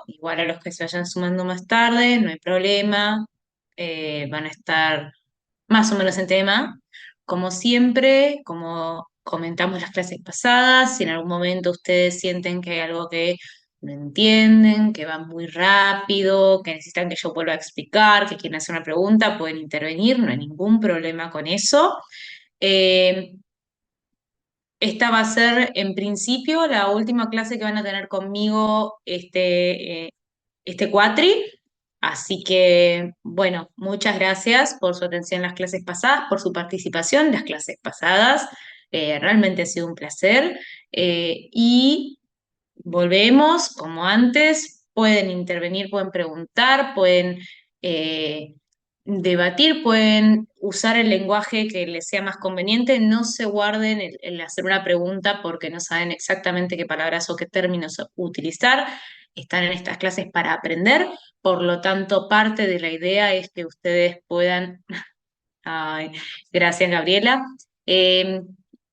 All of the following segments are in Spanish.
igual a los que se vayan sumando más tarde, no hay problema, van a estar más o menos en tema. Como siempre, como comentamos las clases pasadas, si en algún momento ustedes sienten que hay algo que no entienden, que va muy rápido, que necesitan que yo vuelva a explicar, que quieren hacer una pregunta, pueden intervenir, no hay ningún problema con eso. Eh, Esta va a ser, en principio, la última clase que van a tener conmigo este cuatri. Así que, bueno, muchas gracias por su atención en las clases pasadas, por su participación en las clases pasadas. Realmente ha sido un placer. Y volvemos, como antes, pueden intervenir, pueden preguntar, pueden eh, debatir, pueden usar el lenguaje que les sea más conveniente, no se guarden el hacer una pregunta porque no saben exactamente qué palabras o qué términos utilizar. Están en estas clases para aprender, por lo tanto, parte de la idea es que ustedes puedan. Ay, gracias, Gabriela. Eh,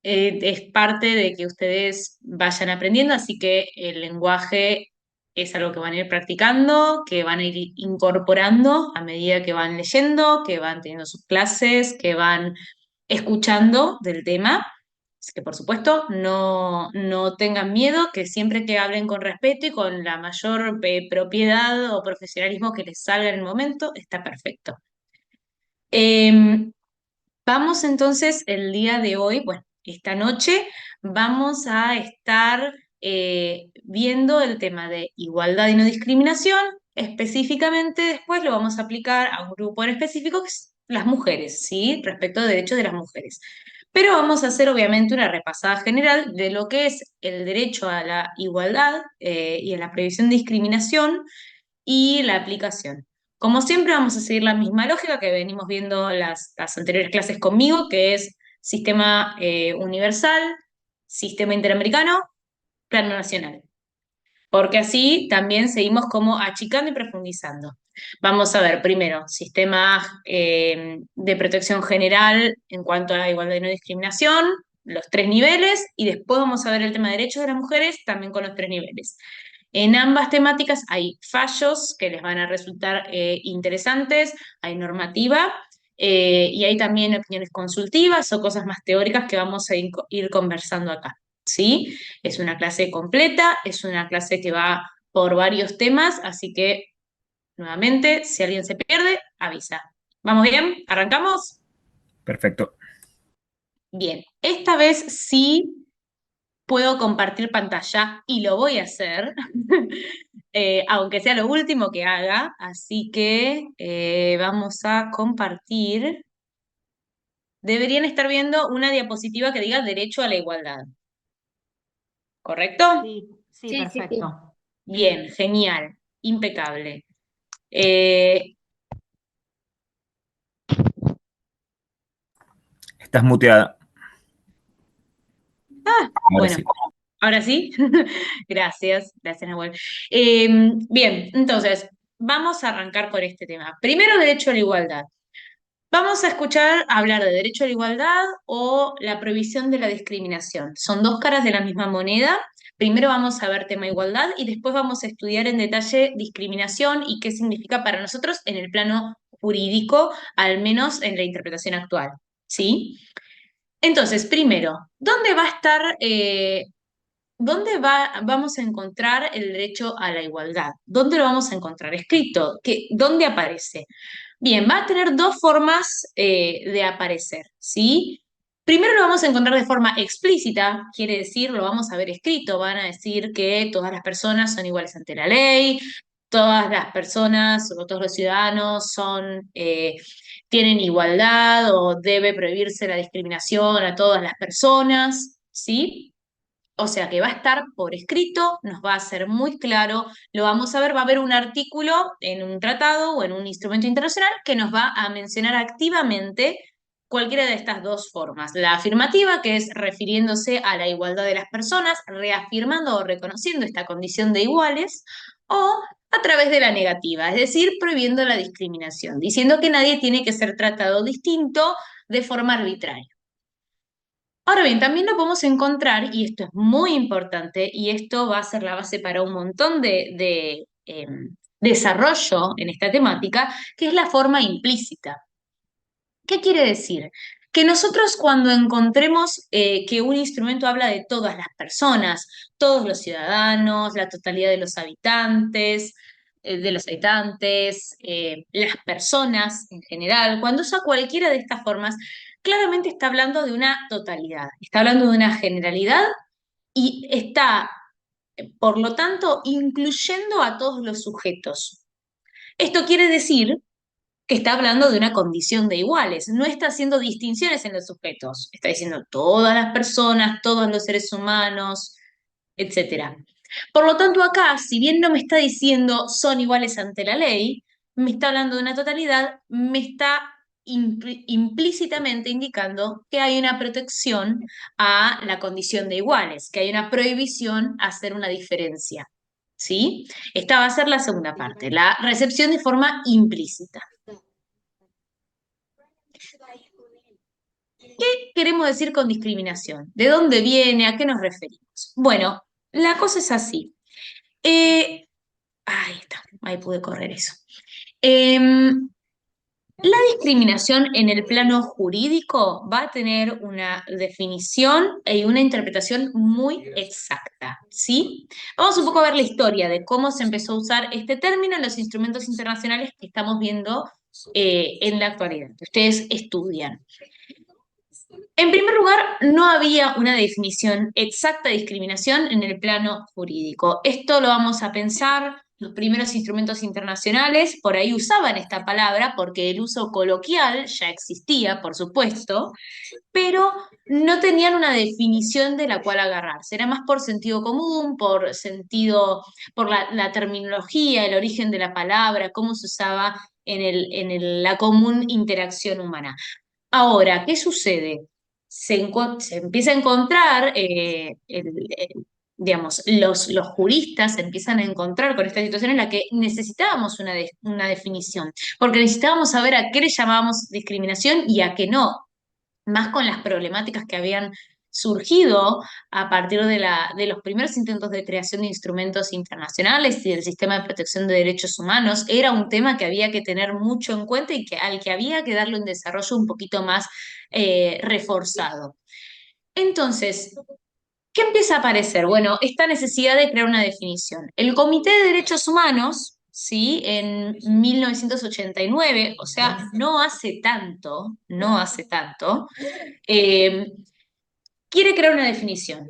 es parte de que ustedes vayan aprendiendo, así que el lenguaje es algo que van a ir practicando, que van a ir incorporando a medida que van leyendo, que van teniendo sus clases, que van escuchando del tema. Así que, por supuesto, no tengan miedo, que siempre que hablen con respeto y con la mayor propiedad o profesionalismo que les salga en el momento, está perfecto. Em, Vamos entonces el día de hoy, bueno, esta noche vamos a estar viendo el tema de igualdad y no discriminación. Específicamente después lo vamos a aplicar a un grupo en específico, que es las mujeres, ¿sí? Respecto de derechos de las mujeres. Pero vamos a hacer obviamente una repasada general de lo que es el derecho a la igualdad y a la prohibición de discriminación y la aplicación. Como siempre, vamos a seguir la misma lógica que venimos viendo las anteriores clases conmigo, que es sistema universal, sistema interamericano, plano nacional. Porque así también seguimos como achicando y profundizando. Vamos a ver primero sistema de protección general en cuanto a la igualdad y no discriminación, los tres niveles, y después vamos a ver el tema de derechos de las mujeres también con los tres niveles. En ambas temáticas hay fallos que les van a resultar interesantes, hay normativa y hay también opiniones consultivas o cosas más teóricas que vamos a ir conversando acá. ¿Sí? Es una clase completa, es una clase que va por varios temas, así que nuevamente, si alguien se pierde, avisa. ¿Vamos bien? ¿Arrancamos? Perfecto. Bien, esta vez sí puedo compartir pantalla y lo voy a hacer, aunque sea lo último que haga, así que vamos a compartir. Deberían estar viendo una diapositiva que diga derecho a la igualdad, ¿correcto? Sí, sí, Sí, sí, sí. perfecto. Bien, genial, impecable. Eh, Estás muteada. Ahora bueno, sí. ahora sí. Gracias, gracias, Nahuel. Bien, entonces, vamos a arrancar con este tema. Primero, derecho a la igualdad. Vamos a escuchar hablar de derecho a la igualdad o la prohibición de la discriminación. Son dos caras de la misma moneda. Primero vamos a ver tema igualdad y después vamos a estudiar en detalle discriminación y qué significa para nosotros en el plano jurídico, al menos en la interpretación actual. ¿Sí? Entonces, primero, ¿dónde va a estar, vamos a encontrar el derecho a la igualdad? ¿Dónde lo vamos a encontrar escrito? ¿Dónde aparece? Bien, va a tener dos formas de aparecer, ¿sí? Primero lo vamos a encontrar de forma explícita, quiere decir, lo vamos a ver escrito, van a decir que todas las personas son iguales ante la ley, todas las personas o todos los ciudadanos tienen igualdad o debe prohibirse la discriminación a todas las personas, ¿sí? O sea que va a estar por escrito, nos va a ser muy claro, lo vamos a ver, va a haber un artículo en un tratado o en un instrumento internacional que nos va a mencionar activamente cualquiera de estas dos formas. La afirmativa, que es refiriéndose a la igualdad de las personas, reafirmando o reconociendo esta condición de iguales, o a través de la negativa, es decir, prohibiendo la discriminación, diciendo que nadie tiene que ser tratado distinto de forma arbitraria. Ahora bien, también lo podemos encontrar, y esto es muy importante, y esto va a ser la base para un montón de desarrollo en esta temática, que es la forma implícita. ¿Qué quiere decir? Que nosotros cuando encontremos que un instrumento habla de todas las personas, todos los ciudadanos, la totalidad de los habitantes, las personas en general, cuando usa cualquiera de estas formas, claramente está hablando de una totalidad, está hablando de una generalidad y está, por lo tanto, incluyendo a todos los sujetos. Esto quiere decir que está hablando de una condición de iguales, no está haciendo distinciones en los sujetos, está diciendo todas las personas, todos los seres humanos, etcétera. Por lo tanto, acá, si bien no me está diciendo son iguales ante la ley, me está hablando de una totalidad, me está implícitamente indicando que hay una protección a la condición de iguales, que hay una prohibición a hacer una diferencia. ¿Sí? Esta va a ser la segunda parte, la recepción de forma implícita. ¿Qué queremos decir con discriminación? ¿De dónde viene? ¿A qué nos referimos? Bueno, la cosa es así. Ahí está, ahí pude correr eso. Em, la discriminación en el plano jurídico va a tener una definición y una interpretación muy exacta, ¿sí? Vamos un poco a ver la historia de cómo se empezó a usar este término en los instrumentos internacionales que estamos viendo en la actualidad, que ustedes estudian. En primer lugar, no había una definición exacta de discriminación en el plano jurídico. Esto lo vamos a pensar, los primeros instrumentos internacionales por ahí usaban esta palabra porque el uso coloquial ya existía, por supuesto, pero no tenían una definición de la cual agarrarse. Era más por sentido común, por sentido, por la terminología, el origen de la palabra, cómo se usaba la común interacción humana. Ahora, ¿qué sucede? Se empieza a encontrar, digamos, los juristas se empiezan a encontrar con esta situación en la que necesitábamos una definición, porque necesitábamos saber a qué le llamábamos discriminación y a qué no, más con las problemáticas que habían surgido a partir de los primeros intentos de creación de instrumentos internacionales y del sistema de protección de derechos humanos, era un tema que había que tener mucho en cuenta y al que había que darle un desarrollo un poquito más reforzado. Entonces, ¿qué empieza a aparecer? Bueno, esta necesidad de crear una definición. El Comité de Derechos Humanos, ¿sí? En 1989, o sea, no hace tanto, eh, quiere crear una definición.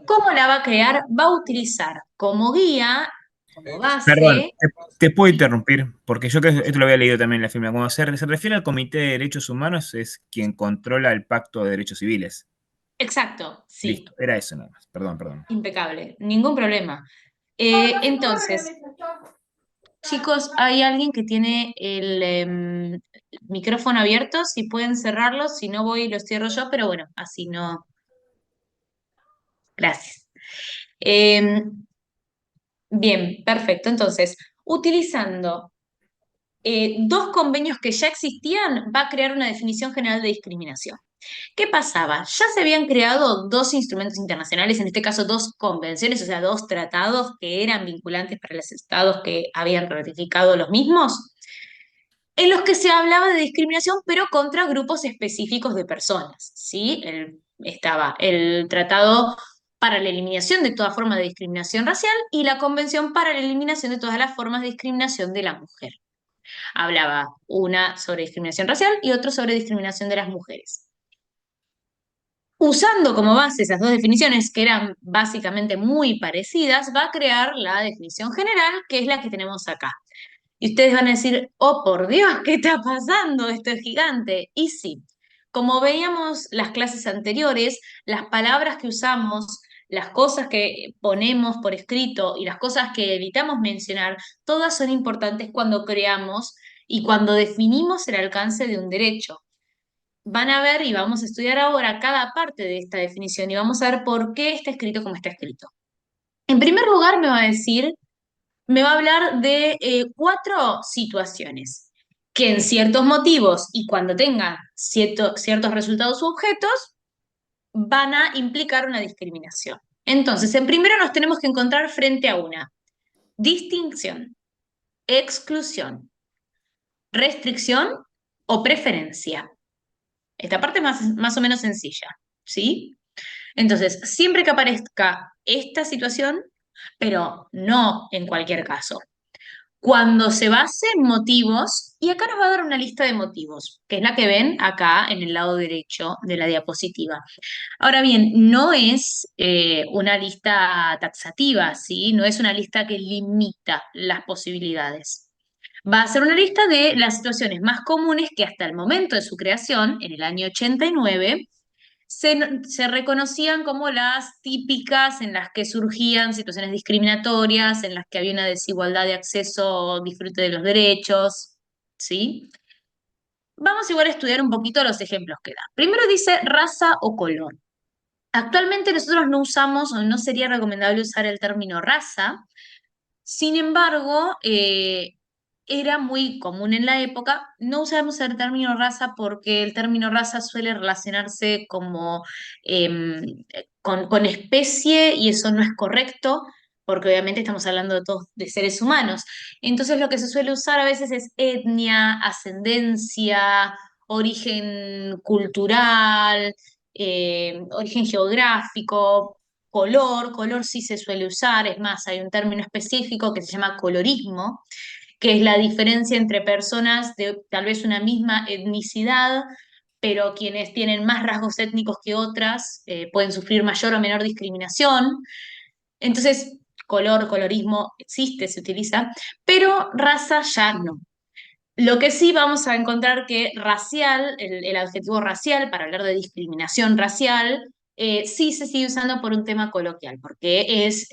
¿Cómo la va a crear? Va a utilizar como guía, como Perdón, base, te puedo interrumpir, porque yo creo que esto lo había leído también en la firma. Cuando se refiere al Comité de Derechos Humanos, es quien controla el Pacto de Derechos Civiles. exacto, sí, Listo, era eso nada más. Perdón, perdón. impecable, ningún problema. Entonces, chicos, hay alguien que tiene el micrófono abierto, si pueden cerrarlo, si no voy y lo cierro yo, pero bueno, así no. Gracias. Em, bien, perfecto. Entonces, utilizando dos convenios que ya existían, va a crear una definición general de discriminación. ¿Qué pasaba? Ya se habían creado dos instrumentos internacionales, en este caso dos convenciones, o sea, dos tratados que eran vinculantes para los estados que habían ratificado los mismos, en los que se hablaba de discriminación, pero contra grupos específicos de personas, ¿sí? Estaba el Tratado para la Eliminación de toda forma de discriminación racial y la Convención para la Eliminación de todas las formas de discriminación de la mujer. Hablaba una sobre discriminación racial y otro sobre discriminación de las mujeres. Usando como base esas dos definiciones, que eran básicamente muy parecidas, va a crear la definición general, que es la que tenemos acá. Y ustedes van a decir, oh por Dios, ¿qué está pasando? Esto es gigante. Y sí, como veíamos las clases anteriores, las palabras que usamos, las cosas que ponemos por escrito y las cosas que evitamos mencionar, todas son importantes cuando creamos y cuando definimos el alcance de un derecho. Van a ver y vamos a estudiar ahora cada parte de esta definición y vamos a ver por qué está escrito como está escrito. En primer lugar, me va a hablar de cuatro situaciones que en ciertos motivos y cuando tengan ciertos resultados u objetos van a implicar una discriminación. Entonces, en primero nos tenemos que encontrar frente a una distinción, exclusión, restricción o preferencia. Esta parte es más o menos sencilla, ¿sí? Entonces, siempre que aparezca esta situación, pero no en cualquier caso, cuando se base en motivos, y acá nos va a dar una lista de motivos, que es la que ven acá en el lado derecho de la diapositiva. Ahora bien, no es una lista taxativa, ¿sí? No es una lista que limita las posibilidades. Va a ser una lista de las situaciones más comunes que hasta el momento de su creación, en el año 89, se reconocían como las típicas en las que surgían situaciones discriminatorias, en las que había una desigualdad de acceso o disfrute de los derechos, ¿sí? Vamos igual a estudiar un poquito los ejemplos que da. Primero dice raza o color. Actualmente nosotros no usamos o no sería recomendable usar el término raza. Sin embargo, era muy común en la época. No usamos el término raza porque el término raza suele relacionarse como con especie y eso no es correcto porque obviamente estamos hablando de todos de seres humanos. Entonces lo que se suele usar a veces es etnia, ascendencia, origen cultural, origen geográfico, color sí se suele usar, es más, hay un término específico que se llama colorismo, que es la diferencia entre personas de tal vez una misma etnicidad, pero quienes tienen más rasgos étnicos que otras pueden sufrir mayor o menor discriminación. Entonces, colorismo existe, se utiliza, pero raza ya no. Lo que sí vamos a encontrar que racial, el adjetivo racial, para hablar de discriminación racial, sí se sigue usando por un tema coloquial, porque es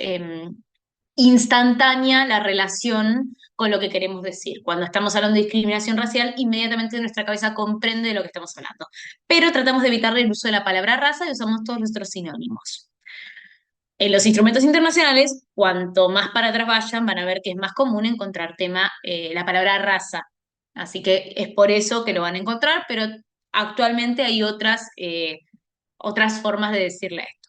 instantánea la relación con lo que queremos decir. Cuando estamos hablando de discriminación racial, inmediatamente nuestra cabeza comprende de lo que estamos hablando. Pero tratamos de evitar el uso de la palabra raza y usamos todos nuestros sinónimos. En los instrumentos internacionales, cuanto más para atrás vayan, van a ver que es más común encontrar la palabra raza. Así que es por eso que lo van a encontrar, pero actualmente hay otras formas de decirle esto.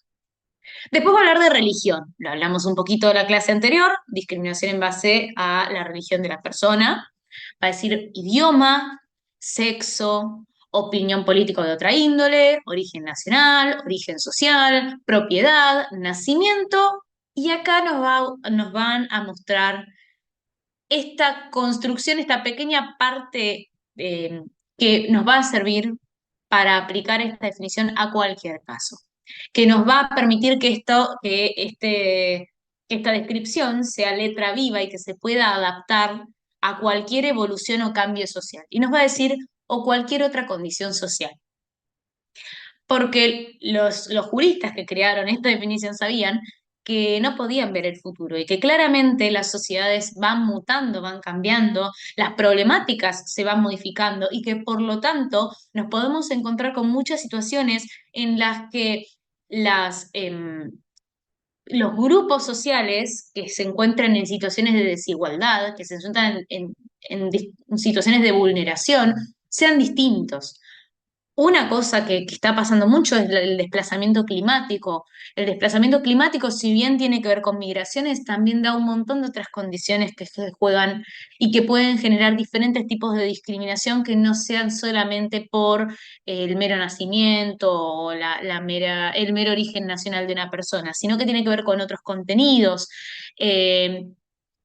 Después va a hablar de religión. Lo hablamos un poquito de la clase anterior, discriminación en base a la religión de la persona. Va a decir idioma, sexo, opinión política de otra índole, origen nacional, origen social, propiedad, nacimiento. Y acá nos van a mostrar esta construcción, esta pequeña parte que nos va a servir para aplicar esta definición a cualquier caso, que nos va a permitir que esta descripción sea letra viva y que se pueda adaptar a cualquier evolución o cambio social. Y nos va a decir, o cualquier otra condición social. Porque los juristas que crearon esta definición sabían que no podían ver el futuro y que claramente las sociedades van mutando, van cambiando, las problemáticas se van modificando y que por lo tanto nos podemos encontrar con muchas situaciones en las que los grupos sociales que se encuentran en situaciones de desigualdad, que se encuentran en situaciones de vulneración, sean distintos. Una cosa que está pasando mucho es el desplazamiento climático. El desplazamiento climático, si bien tiene que ver con migraciones, también da un montón de otras condiciones que se juegan y que pueden generar diferentes tipos de discriminación que no sean solamente por el mero nacimiento o el mero origen nacional de una persona, sino que tiene que ver con otros contenidos. Eh,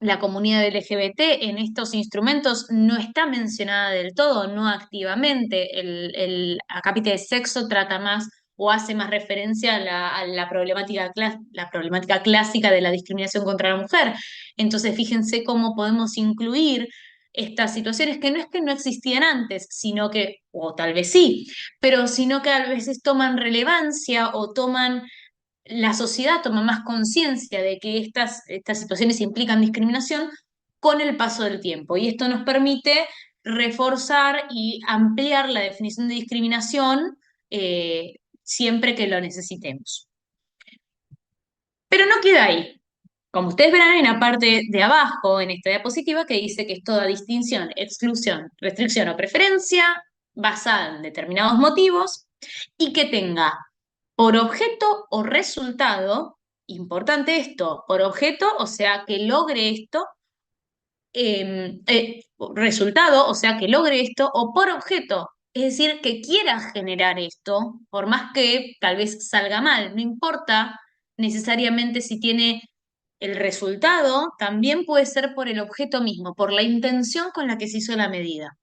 la comunidad LGBT en estos instrumentos no está mencionada del todo, no activamente. El acápite de sexo trata más o hace más referencia a la problemática clásica de la discriminación contra la mujer. Entonces, fíjense cómo podemos incluir estas situaciones que no es que no existían antes, sino que, o tal vez sí, pero sino que a veces toman relevancia o la sociedad toma más conciencia de que estas situaciones implican discriminación con el paso del tiempo. Y esto nos permite reforzar y ampliar la definición de discriminación siempre que lo necesitemos. Pero no queda ahí. Como ustedes verán, hay una parte de abajo en esta diapositiva que dice que es toda distinción, exclusión, restricción o preferencia basada en determinados motivos y que tenga por objeto o resultado, importante esto, por objeto, o sea, que logre esto, resultado, o sea, que logre esto, o por objeto, es decir, que quiera generar esto, por más que tal vez salga mal, no importa necesariamente si tiene el resultado, también puede ser por el objeto mismo, por la intención con la que se hizo la medida.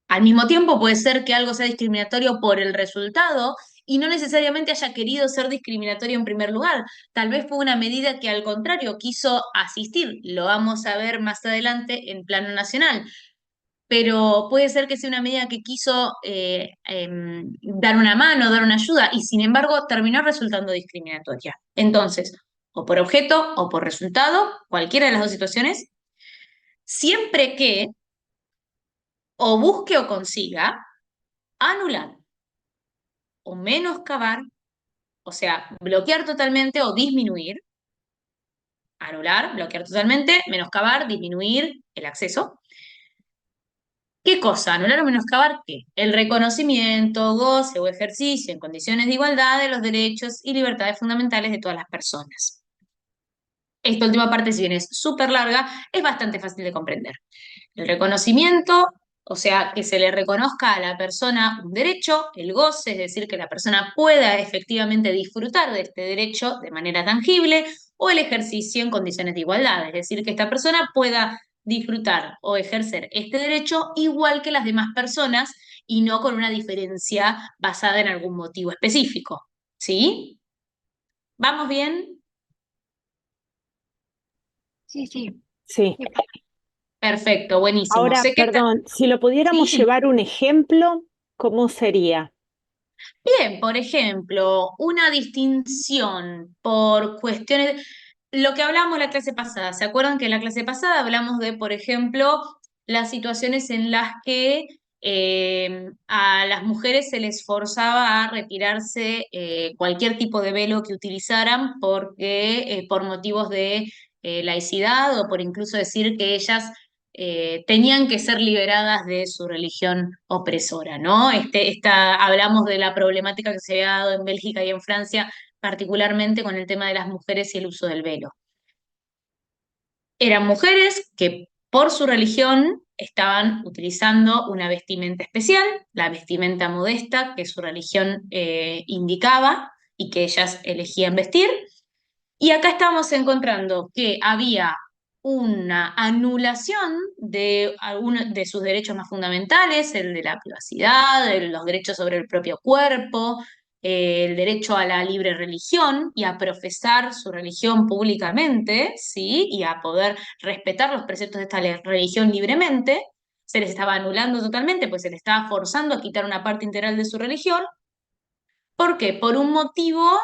Al mismo tiempo puede ser que algo sea discriminatorio por el resultado y no necesariamente haya querido ser discriminatorio en primer lugar. Tal vez fue una medida que al contrario quiso asistir. Lo vamos a ver más adelante en plano nacional. Pero puede ser que sea una medida que quiso dar una mano, dar una ayuda y sin embargo terminó resultando discriminatoria. Entonces, o por objeto o por resultado, cualquiera de las dos situaciones, siempre que o busque o consiga anular o menoscabar, o sea, bloquear totalmente o disminuir, anular, bloquear totalmente, menoscabar, disminuir el acceso. ¿Qué cosa? Anular o menoscabar qué? El reconocimiento, goce o ejercicio en condiciones de igualdad de los derechos y libertades fundamentales de todas las personas. Esta última parte, si bien es súper larga, es bastante fácil de comprender. El reconocimiento, o sea, que se le reconozca a la persona un derecho, el goce, es decir, que la persona pueda efectivamente disfrutar de este derecho de manera tangible, o el ejercicio en condiciones de igualdad, es decir, que esta persona pueda disfrutar o ejercer este derecho igual que las demás personas y no con una diferencia basada en algún motivo específico. ¿Sí? ¿Vamos bien? Sí, sí. Sí. Perfecto, buenísimo. Ahora, Sé que perdón, si lo pudiéramos sí. llevar un ejemplo, ¿cómo sería? Bien, por ejemplo, una distinción por cuestiones, lo que hablamos la clase pasada, ¿se acuerdan que en la clase pasada hablamos de, por ejemplo, las situaciones en las que a las mujeres se les forzaba a retirarse cualquier tipo de velo que utilizaran porque por motivos de laicidad o por incluso decir que ellas tenían que ser liberadas de su religión opresora, ¿no? Hablamos de la problemática que se había dado en Bélgica y en Francia, particularmente con el tema de las mujeres y el uso del velo. Eran mujeres que por su religión estaban utilizando una vestimenta especial, la vestimenta modesta que su religión indicaba y que ellas elegían vestir, y acá estamos encontrando que había una anulación de algunos de sus derechos más fundamentales, el de la privacidad, los derechos sobre el propio cuerpo, el derecho a la libre religión y a profesar su religión públicamente, ¿sí? Y a poder respetar los preceptos de esta religión libremente. Se les estaba anulando totalmente, pues se les estaba forzando a quitar una parte integral de su religión. ¿Por qué? Por un motivo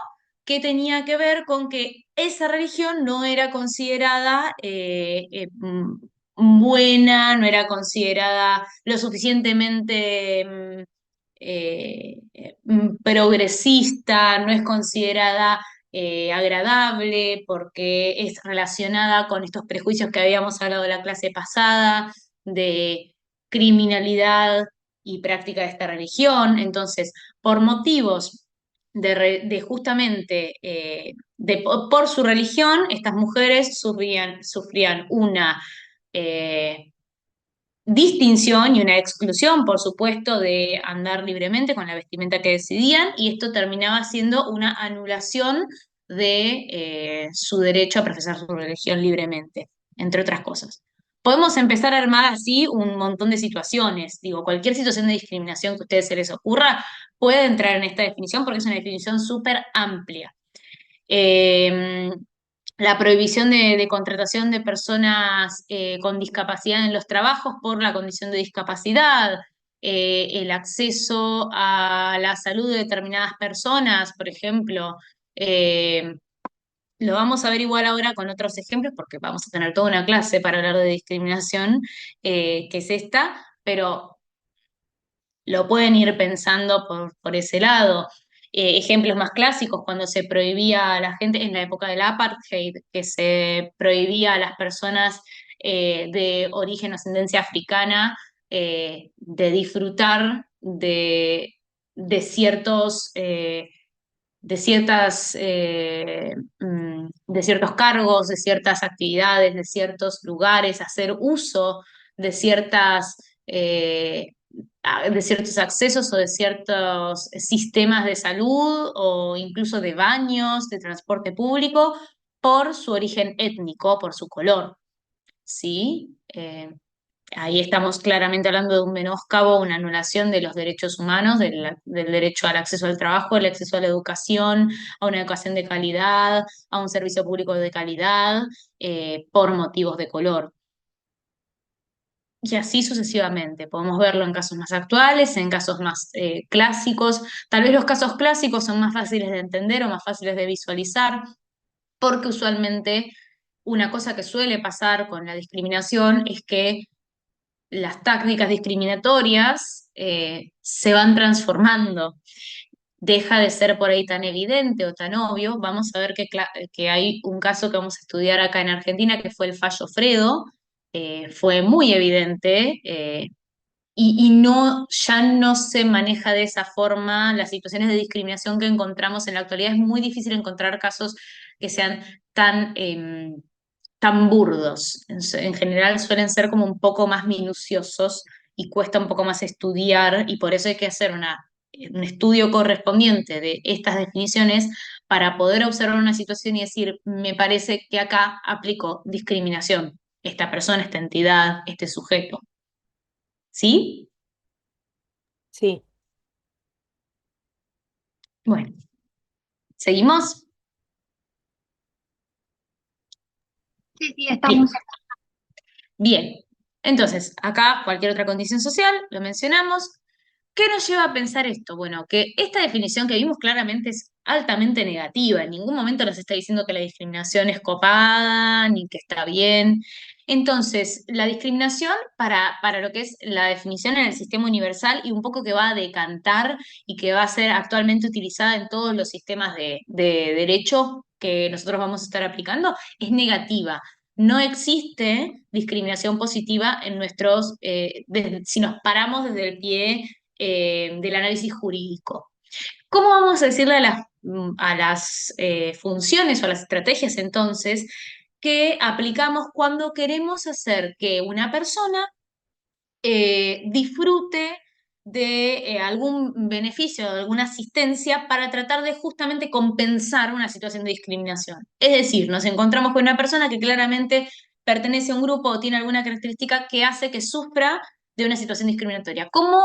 que tenía que ver con que esa religión no era considerada buena, no era considerada lo suficientemente progresista, no es considerada agradable porque es relacionada con estos prejuicios que habíamos hablado en la clase pasada de criminalidad y práctica de esta religión. Entonces, por motivos de justamente por su religión, estas mujeres sufrían una distinción y una exclusión, por supuesto, de andar libremente con la vestimenta que decidían, y esto terminaba siendo una anulación de su derecho a profesar su religión libremente, entre otras cosas. Podemos empezar a armar así un montón de situaciones. Digo, cualquier situación de discriminación que a ustedes se les ocurra puede entrar en esta definición porque es una definición súper amplia. Eh, la prohibición de contratación de personas con discapacidad en los trabajos por la condición de discapacidad, el acceso a la salud de determinadas personas, por ejemplo. Lo vamos a ver igual ahora con otros ejemplos porque vamos a tener toda una clase para hablar de discriminación, que es esta, pero lo pueden ir pensando por ese lado. Ejemplos más clásicos, cuando se prohibía a la gente, en la época del apartheid, que se prohibía a las personas de origen o ascendencia africana de disfrutar de ciertos de ciertos cargos, de ciertas actividades, de ciertos lugares, hacer uso de de ciertos accesos o de ciertos sistemas de salud o incluso de baños, de transporte público, por su origen étnico, por su color, ¿sí? Ahí estamos claramente hablando de un menoscabo, una anulación de los derechos humanos, del derecho al acceso al trabajo, al acceso a la educación, a una educación de calidad, a un servicio público de calidad, por motivos de color. Y así sucesivamente. Podemos verlo en casos más actuales, en casos más clásicos. Tal vez los casos clásicos son más fáciles de entender o más fáciles de visualizar, porque usualmente una cosa que suele pasar con la discriminación es que las tácticas discriminatorias se van transformando. Deja de ser por ahí tan evidente o tan obvio. Vamos a ver que hay un caso que vamos a estudiar acá en Argentina, que fue el fallo Fredo. Fue muy evidente, y no, ya no se maneja de esa forma las situaciones de discriminación que encontramos en la actualidad. Es muy difícil encontrar casos que sean tan, tan burdos. En general suelen ser como un poco más minuciosos y cuesta un poco más estudiar, y por eso hay que hacer un estudio correspondiente de estas definiciones para poder observar una situación y decir, me parece que acá aplicó discriminación esta persona, esta entidad, este sujeto. ¿Sí? Sí, Bueno, ¿seguimos? Sí, sí, Bien. estamos. Bien, entonces, acá cualquier otra condición social, lo mencionamos. ¿Qué nos lleva a pensar esto? Bueno, que esta definición que vimos claramente es altamente negativa. En ningún momento nos está diciendo que la discriminación es copada, ni que está bien. Entonces, la discriminación para lo que es la definición en el sistema universal y un poco que va a decantar y que va a ser actualmente utilizada en todos los sistemas de derecho que nosotros vamos a estar aplicando, es negativa. No existe discriminación positiva en si nos paramos desde el pie del análisis jurídico. ¿Cómo vamos a decirle a las funciones o a las estrategias entonces que aplicamos cuando queremos hacer que una persona disfrute de algún beneficio, de alguna asistencia para tratar de justamente compensar una situación de discriminación? Es decir, nos encontramos con una persona que claramente pertenece a un grupo o tiene alguna característica que hace que sufra de una situación discriminatoria. ¿Cómo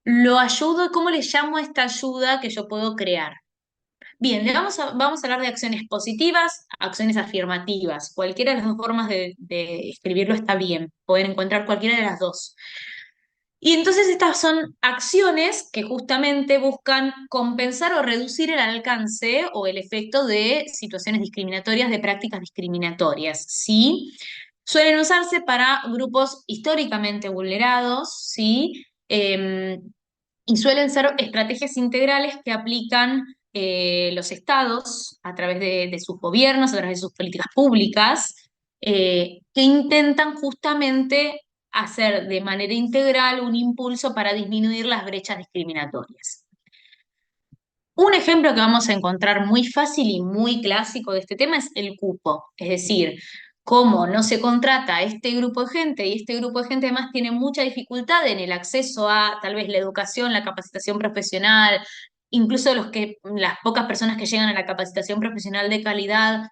lo ayudo y cómo le llamo a esta ayuda que yo puedo crear? Bien, vamos a hablar de acciones positivas, acciones afirmativas. Cualquiera de las dos formas de escribirlo está bien. Pueden encontrar cualquiera de las dos. Y entonces estas son acciones que justamente buscan compensar o reducir el alcance o el efecto de situaciones discriminatorias, de prácticas discriminatorias, ¿sí? Suelen usarse para grupos históricamente vulnerados, ¿sí? Y suelen ser estrategias integrales que aplican los estados a través de sus gobiernos, a través de sus políticas públicas, que intentan justamente hacer de manera integral un impulso para disminuir las brechas discriminatorias. Un ejemplo que vamos a encontrar muy fácil y muy clásico de este tema es el cupo, es decir, cómo no se contrata a este grupo de gente y este grupo de gente además tiene mucha dificultad en el acceso a tal vez la educación, la capacitación profesional, incluso las pocas personas que llegan a la capacitación profesional de calidad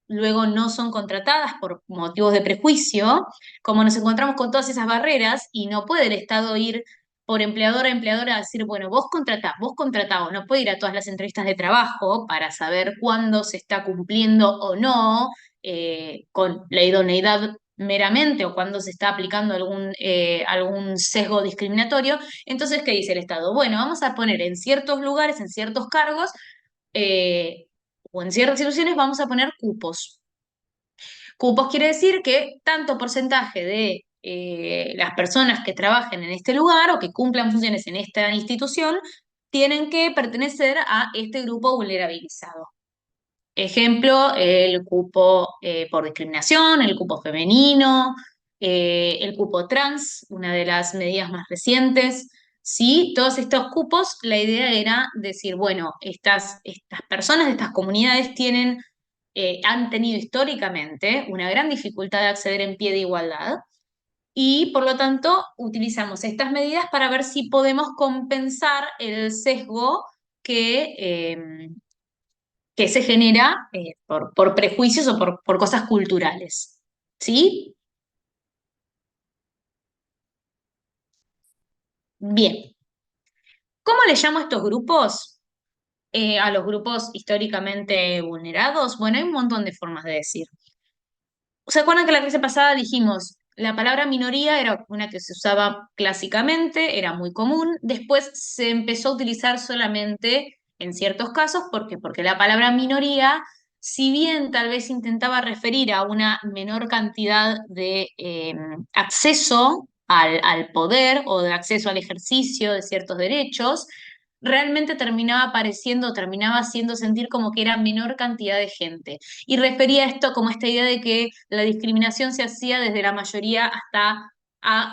luego no son contratadas por motivos de prejuicio. Como nos encontramos con todas esas barreras y no puede el Estado ir por empleador a empleador a decir, bueno, vos contratá, no puede ir a todas las entrevistas de trabajo para saber cuándo se está cumpliendo o no con la idoneidad meramente o cuándo se está aplicando algún sesgo discriminatorio. Entonces, ¿qué dice el Estado? Bueno, vamos a poner en ciertos lugares, en ciertos cargos eh, o en ciertas instituciones, vamos a poner cupos. Cupos quiere decir que tanto porcentaje de las personas que trabajen en este lugar o que cumplan funciones en esta institución tienen que pertenecer a este grupo vulnerabilizado. Ejemplo, el cupo por discriminación, el cupo femenino, el cupo trans, una de las medidas más recientes. ¿sí? Todos estos cupos, la idea era decir, bueno, estas personas de estas comunidades han tenido históricamente una gran dificultad de acceder en pie de igualdad y por lo tanto utilizamos estas medidas para ver si podemos compensar el sesgo que se genera por prejuicios o por cosas culturales. ¿Sí? Bien. ¿Cómo le llamo a estos grupos? A los grupos históricamente vulnerados. Bueno, hay un montón de formas de decir. ¿Se acuerdan que la clase pasada dijimos, la palabra minoría era una que se usaba clásicamente, era muy común, después se empezó a utilizar solamente en ciertos casos, ¿por qué? Porque la palabra minoría, si bien tal vez intentaba referir a una menor cantidad de acceso al poder o de acceso al ejercicio de ciertos derechos, realmente terminaba haciendo sentir como que era menor cantidad de gente y refería esto como esta idea de que la discriminación se hacía desde la mayoría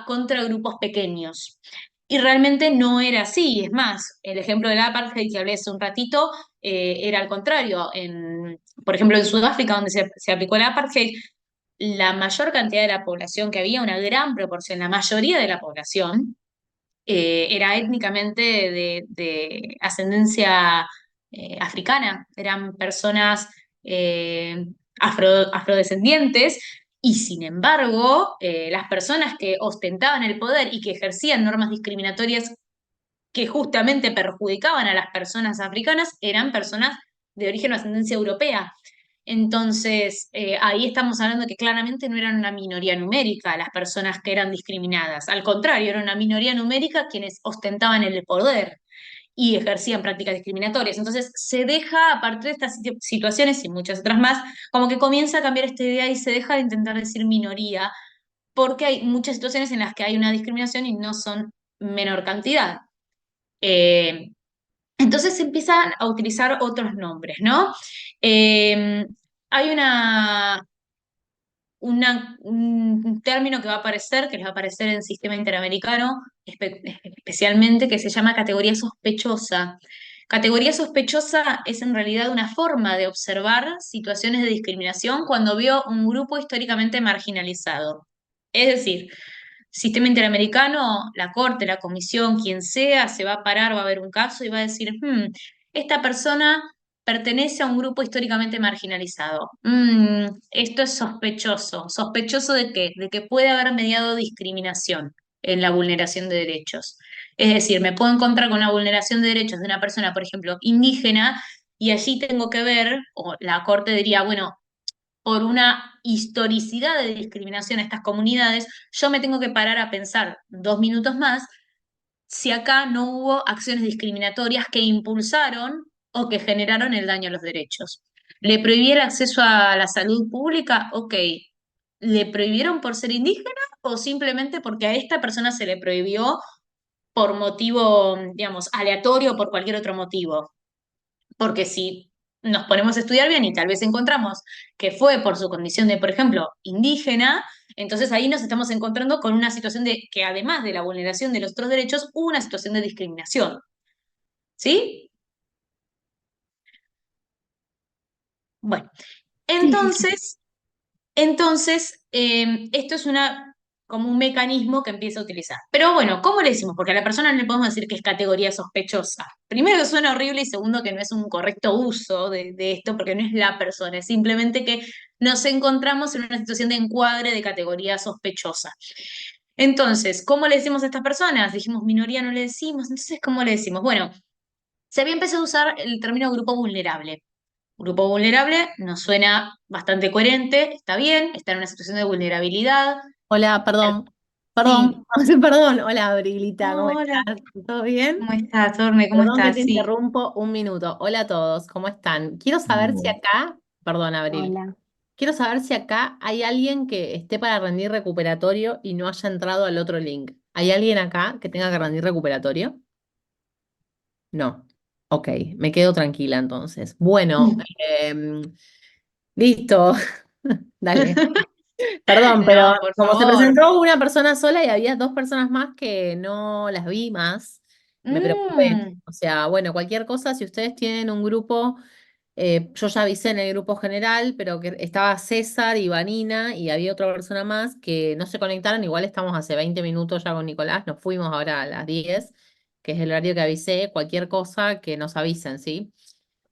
contra grupos pequeños. Y realmente no era así. Es más, el ejemplo del apartheid que hablé hace un ratito era al contrario. Por ejemplo, en Sudáfrica, donde se aplicó el apartheid, la mayor cantidad de la población que había, una gran proporción, la mayoría de la población, era étnicamente de ascendencia africana, eran personas afrodescendientes, y sin embargo, las personas que ostentaban el poder y que ejercían normas discriminatorias que justamente perjudicaban a las personas africanas eran personas de origen o ascendencia europea. Entonces, ahí estamos hablando que claramente no eran una minoría numérica las personas que eran discriminadas. Al contrario, era una minoría numérica quienes ostentaban el poder y ejercían prácticas discriminatorias. Entonces, se deja, a partir de estas situaciones y muchas otras más, como que comienza a cambiar esta idea y se deja de intentar decir minoría, porque hay muchas situaciones en las que hay una discriminación y no son menor cantidad. Eh, entonces se empiezan a utilizar otros nombres, ¿no? Eh, hay un término que va a aparecer, que les va a aparecer en sistema interamericano, especialmente, que se llama categoría sospechosa. Categoría sospechosa es en realidad una forma de observar situaciones de discriminación cuando vio un grupo históricamente marginalizado. Es decir, sistema interamericano, la corte, la comisión, quien sea, se va a parar, va a ver un caso y va a decir, esta persona pertenece a un grupo históricamente marginalizado. Esto es sospechoso. ¿Sospechoso de qué? De que puede haber mediado discriminación en la vulneración de derechos. Es decir, me puedo encontrar con una vulneración de derechos de una persona, por ejemplo, indígena, y allí tengo que ver, o la corte diría, bueno, por una historicidad de discriminación a estas comunidades, yo me tengo que parar a pensar 2 minutos más si acá no hubo acciones discriminatorias que impulsaron o que generaron el daño a los derechos. ¿Le prohibí el acceso a la salud pública? Ok. ¿Le prohibieron por ser indígena o simplemente porque a esta persona se le prohibió por motivo, digamos, aleatorio o por cualquier otro motivo? Porque si nos ponemos a estudiar bien y tal vez encontramos que fue por su condición de, por ejemplo, indígena, entonces ahí nos estamos encontrando con una situación de que además de la vulneración de los otros derechos, hubo una situación de discriminación. ¿Sí? Bueno, Sí, sí, sí. entonces, esto es como un mecanismo que empieza a utilizar. Pero bueno, ¿cómo le decimos? Porque a la persona no le podemos decir que es categoría sospechosa. Primero que suena horrible y segundo que no es un correcto uso de esto porque no es la persona, es simplemente que nos encontramos en una situación de encuadre de categoría sospechosa. Entonces, ¿cómo le decimos a estas personas? Dijimos minoría, no le decimos, entonces, ¿cómo le decimos? Bueno, se había empezado a usar el término grupo vulnerable. Grupo vulnerable nos suena bastante coherente, está bien, está en una situación de vulnerabilidad. Hola, perdón. Sí. Perdón. Perdón. Hola, Brilita, ¿cómo Hola, estás? ¿Todo bien? ¿cómo estás, Orne? ¿Cómo Perdón que estás? te Sí. interrumpo un minuto. Hola a todos, ¿cómo están? Quiero saber si acá, perdón, Abril, Hola. quiero saber si acá hay alguien que esté para rendir recuperatorio y no haya entrado al otro link. ¿Hay alguien acá que tenga que rendir recuperatorio? No. Ok, me quedo tranquila entonces. Bueno, em, listo. Dale. Perdón, pero No, por como se favor. presentó una persona sola y había dos personas más que no las vi más, Me preocupé. Mm, O sea, bueno, cualquier cosa, si ustedes tienen un grupo, yo ya avisé en el grupo general, pero que estaba César y Vanina y había otra persona más que no se conectaron. Igual estamos hace 20 minutos ya con Nicolás, nos fuimos ahora a las 10, que es el horario que avisé. Cualquier cosa que nos avisen, ¿sí?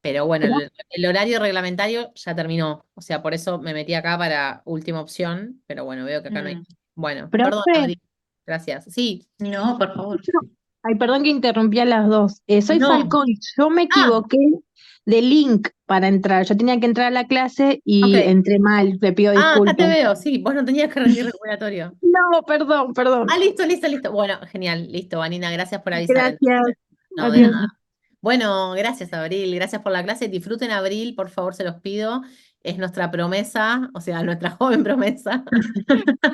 Pero bueno, el horario reglamentario ya terminó. O sea, por eso me metí acá para última opción, pero bueno, veo que acá no hay. mm. Bueno, perdón, Profe, Abril. Gracias. Sí, No, por favor. ay, perdón que interrumpí a las dos. Soy no. Falcón, yo me Ah, equivoqué de link para entrar. Yo tenía que entrar a la clase y ok. entré mal, le pido Ah, acá te disculpas. veo, sí, vos no tenías que rendir recuperatorio. No, perdón, Ah, perdón. listo, listo, listo. Bueno, genial, listo, Vanina, gracias por avisar Gracias. entonces. No, de Adiós. nada. Bueno, gracias, Abril, gracias por la clase. Disfruten Abril, por favor, se los pido. Es nuestra promesa, o sea, nuestra joven promesa.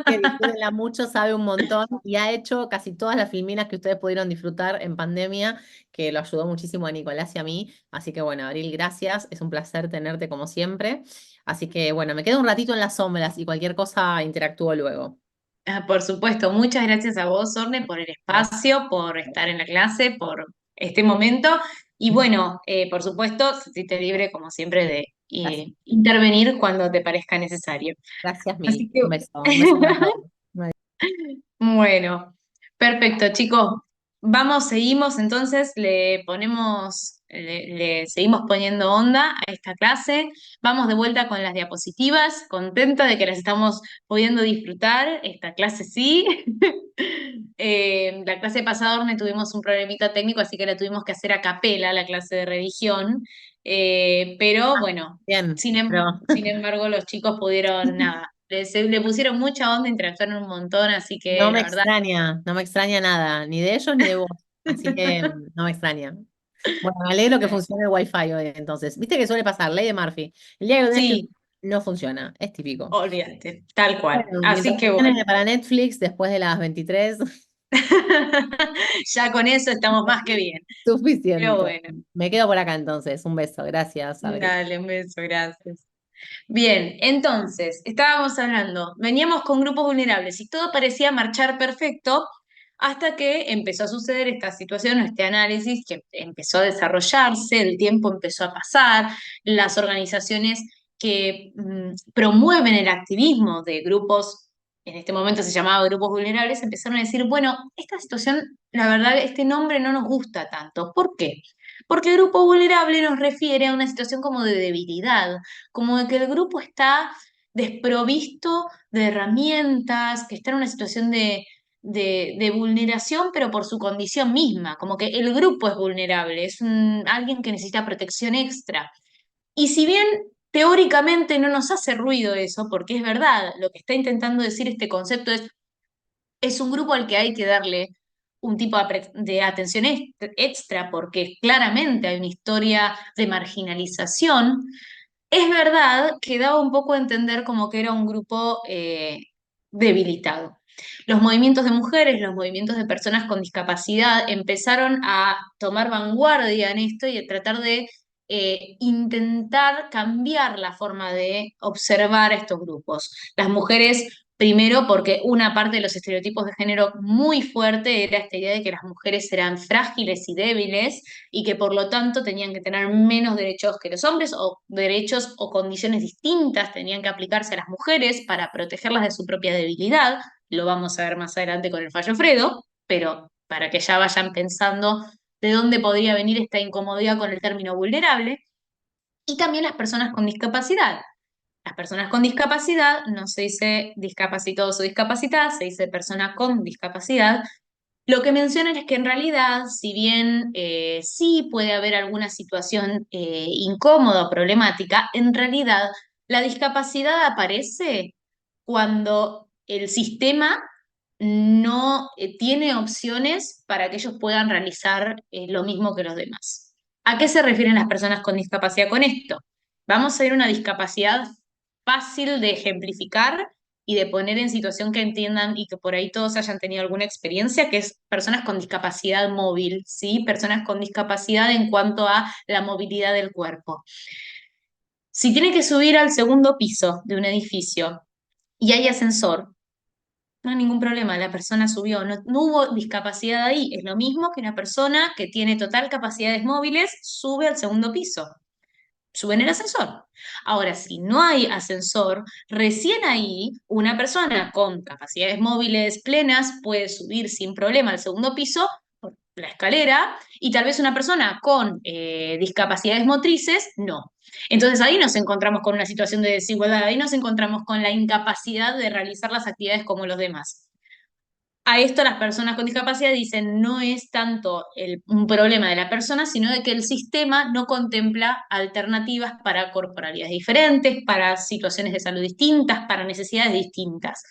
Que disfrútenla mucho, sabe un montón y ha hecho casi todas las filminas que ustedes pudieron disfrutar en pandemia, que lo ayudó muchísimo a Nicolás y a mí. Así que bueno, Abril, gracias. Es un placer tenerte como siempre. Así que bueno, me quedo un ratito en las sombras y cualquier cosa interactúo luego. Ah, por supuesto, muchas gracias a vos, Orne, por el Gracias. espacio, por estar en la clase, por este momento. Y bueno, por supuesto, sentite libre, como siempre, de Gracias. intervenir cuando te parezca necesario. Gracias mil. Así que, Un beso para todos. bueno, perfecto, chicos. Vamos, seguimos, entonces le seguimos poniendo onda a esta clase. Vamos de vuelta con las diapositivas, contenta de que las estamos pudiendo disfrutar. Esta clase sí. La clase pasada Orne, tuvimos un problemita técnico, así que la tuvimos que hacer a capela, la clase de religión. Pero bueno, Bien, pero sin embargo, los chicos pudieron, nada, le pusieron mucha onda, interactuaron un montón, así que la verdad, no me extraña nada, ni de ellos ni de vos. Así que no me extraña. Bueno, me alegro que funcione el Wi-Fi hoy, entonces. Viste que suele pasar, ley de Murphy. El día que lo tenés que sí, usar, no funciona, es típico. olvídate, tal cual. Bueno, Así mientras que bueno, funcione para Netflix después de las 23, ya con eso estamos más que bien. Pero suficiente. bueno, Me quedo por acá entonces. Un beso, gracias, Abril. dale un beso, gracias. Bien, entonces, estábamos hablando, veníamos con grupos vulnerables y todo parecía marchar perfecto hasta que empezó a suceder esta situación, este análisis que empezó a desarrollarse, el tiempo empezó a pasar, las organizaciones que promueven el activismo de grupos, en este momento se llamaba grupos vulnerables, empezaron a decir, bueno, esta situación, la verdad, este nombre no nos gusta tanto. ¿Por qué? Porque el grupo vulnerable nos refiere a una situación como de debilidad, como de que el grupo está desprovisto de herramientas, que está en una situación de vulneración, pero por su condición misma, como que el grupo es vulnerable, es alguien que necesita protección extra. Y si bien teóricamente no nos hace ruido eso, porque es verdad, lo que está intentando decir este concepto es un grupo al que hay que darle un tipo de atención extra, porque claramente hay una historia de marginalización. Es verdad que daba un poco a entender como que era un grupo debilitado. Los movimientos de mujeres, los movimientos de personas con discapacidad empezaron a tomar vanguardia en esto y a tratar de intentar cambiar la forma de observar a estos grupos. Las mujeres, primero, porque una parte de los estereotipos de género muy fuerte era esta idea de que las mujeres eran frágiles y débiles y que por lo tanto tenían que tener menos derechos que los hombres o derechos o condiciones distintas tenían que aplicarse a las mujeres para protegerlas de su propia debilidad. Lo vamos a ver más adelante con el fallo Fredo, pero para que ya vayan pensando de dónde podría venir esta incomodidad con el término vulnerable. Y también las personas con discapacidad. Las personas con discapacidad no se dice discapacitados o discapacitadas, se dice persona con discapacidad, lo que mencionan es que en realidad, si bien sí puede haber alguna situación incómoda o problemática, en realidad la discapacidad aparece cuando el sistema no tiene opciones para que ellos puedan realizar lo mismo que los demás. ¿A qué se refieren las personas con discapacidad con esto? Vamos a ver una discapacidad fácil de ejemplificar y de poner en situación que entiendan y que por ahí todos hayan tenido alguna experiencia, que es personas con discapacidad móvil, ¿sí? Personas con discapacidad en cuanto a la movilidad del cuerpo. Si tiene que subir al segundo piso de un edificio y hay ascensor, no hay ningún problema, la persona subió, no hubo discapacidad ahí. Es lo mismo que una persona que tiene total capacidades móviles sube al segundo piso. Sube en el ascensor. Ahora, si no hay ascensor, recién ahí una persona con capacidades móviles plenas puede subir sin problema al segundo piso por la escalera y tal vez una persona con discapacidades motrices no. Entonces ahí nos encontramos con una situación de desigualdad, ahí nos encontramos con la incapacidad de realizar las actividades como los demás. A esto las personas con discapacidad dicen no es tanto un problema de la persona, sino de que el sistema no contempla alternativas para corporalidades diferentes, para situaciones de salud distintas, para necesidades distintas.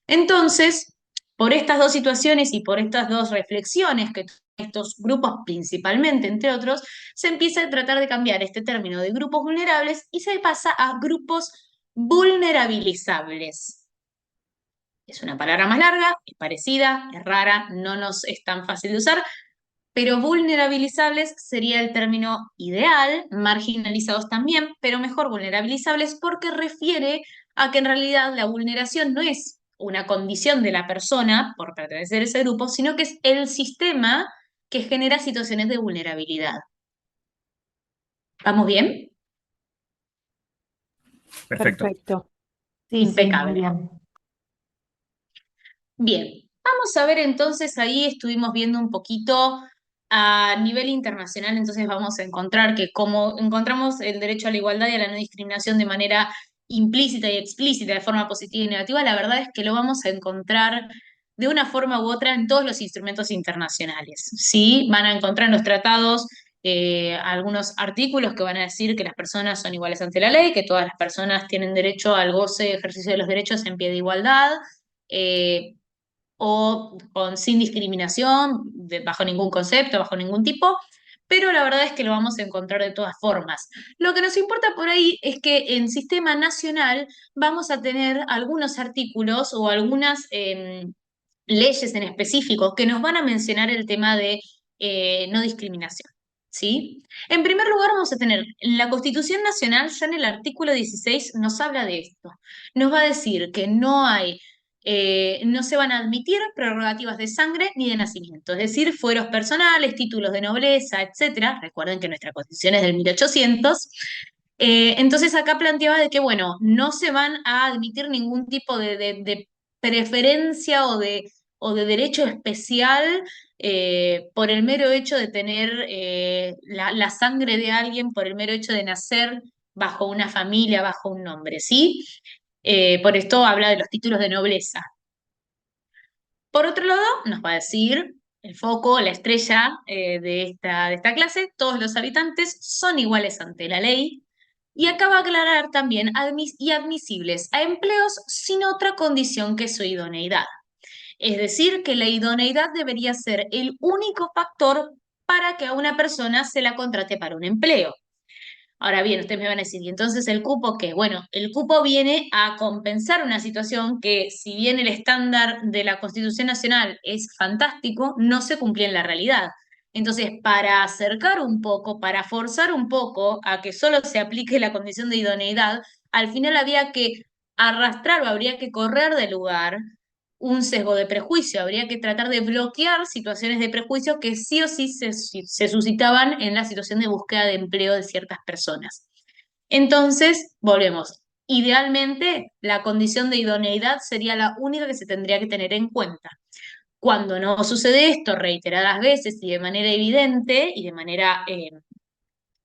Entonces, por estas dos situaciones y por estas dos reflexiones que estos grupos principalmente, entre otros, se empieza a tratar de cambiar este término de grupos vulnerables y se pasa a grupos vulnerabilizables. Es una palabra más larga, es parecida, es rara, no nos es tan fácil de usar, pero vulnerabilizables sería el término ideal, marginalizados también, pero mejor vulnerabilizables porque refiere a que en realidad la vulneración no es una condición de la persona por pertenecer a ese grupo, sino que es el sistema que genera situaciones de vulnerabilidad. ¿Vamos bien? Perfecto. Perfecto. Sí, muy Impecable. bien. Bien, vamos a ver entonces, ahí estuvimos viendo un poquito a nivel internacional, entonces vamos a encontrar que como encontramos el derecho a la igualdad y a la no discriminación de manera implícita y explícita, de forma positiva y negativa, la verdad es que lo vamos a encontrar de una forma u otra en todos los instrumentos internacionales, ¿sí? Van a encontrar en los tratados algunos artículos que van a decir que las personas son iguales ante la ley, que todas las personas tienen derecho al goce y ejercicio de los derechos en pie de igualdad, eh, sin discriminación, bajo ningún concepto, bajo ningún tipo, pero la verdad es que lo vamos a encontrar de todas formas. Lo que nos importa por ahí es que en sistema nacional vamos a tener algunos artículos o algunas leyes en específico que nos van a mencionar el tema de no discriminación. ¿Sí? En primer lugar, vamos a tener en la Constitución Nacional, ya en el artículo 16 nos habla de esto. Nos va a decir que no se van a admitir prerrogativas de sangre ni de nacimiento, es decir, fueros personales, títulos de nobleza, etcétera. Recuerden que nuestra Constitución es del 1800. Entonces acá planteaba de que, bueno, no se van a admitir ningún tipo de preferencia o de derecho especial por el mero hecho de tener la sangre de alguien, por el mero hecho de nacer bajo una familia, bajo un nombre, ¿sí? Por esto habla de los títulos de nobleza. Por otro lado, nos va a decir el foco, la estrella de esta clase, todos los habitantes son iguales ante la ley. Y acá va a aclarar también y admisibles a empleos sin otra condición que su idoneidad. Es decir, que la idoneidad debería ser el único factor para que a una persona se la contrate para un empleo. Ahora bien, ustedes me van a decir, ¿y entonces el cupo qué? Bueno, el cupo viene a compensar una situación que, si bien el estándar de la Constitución Nacional es fantástico, no se cumplía en la realidad. Entonces, para acercar un poco, para forzar un poco a que solo se aplique la condición de idoneidad, al final había que arrastrar o habría que correr del lugar un sesgo de prejuicio, habría que tratar de bloquear situaciones de prejuicio que sí o sí se suscitaban en la situación de búsqueda de empleo de ciertas personas. Entonces, volvemos. Idealmente, la condición de idoneidad sería la única que se tendría que tener en cuenta. Cuando no sucede esto reiteradas veces y de manera evidente y de manera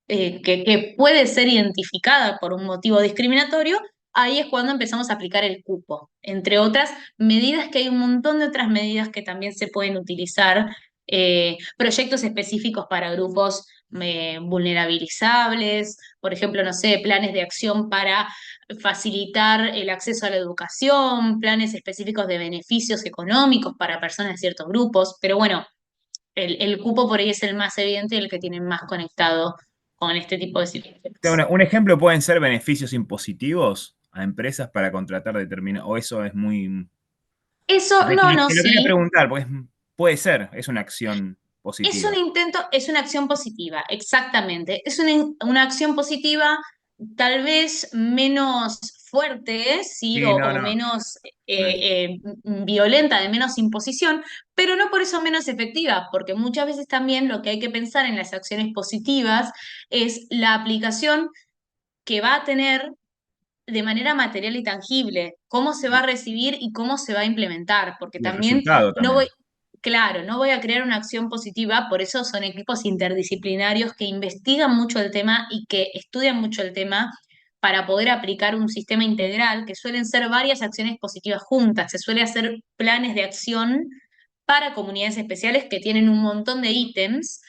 que puede ser identificada por un motivo discriminatorio, ahí es cuando empezamos a aplicar el cupo, entre otras medidas, que hay un montón de otras medidas que también se pueden utilizar, proyectos específicos para grupos vulnerabilizables, por ejemplo, no sé, planes de acción para facilitar el acceso a la educación, planes específicos de beneficios económicos para personas de ciertos grupos, pero bueno, el cupo por ahí es el más evidente y el que tiene más conectado con este tipo de situaciones. Un ejemplo pueden ser beneficios impositivos a empresas para contratar determinado, o eso es muy... Eso, Te no, no, te lo quería sí. preguntar, porque puede ser, es una acción Es un positiva. intento, es una acción positiva, exactamente. Es una acción positiva, tal vez menos fuerte, ¿sí? Sí, no, O no. menos Mal. violenta, de menos imposición, pero no por eso menos efectiva, porque muchas veces también lo que hay que pensar en las acciones positivas es la aplicación que va a tener de manera material y tangible, cómo se va a recibir y cómo se va a implementar, porque Y el también resultado no voy, también. claro, no voy a crear una acción positiva, por eso son equipos interdisciplinarios que investigan mucho el tema y que estudian mucho el tema para poder aplicar un sistema integral, que suelen ser varias acciones positivas juntas, se suele hacer planes de acción para comunidades especiales que tienen un montón de ítems,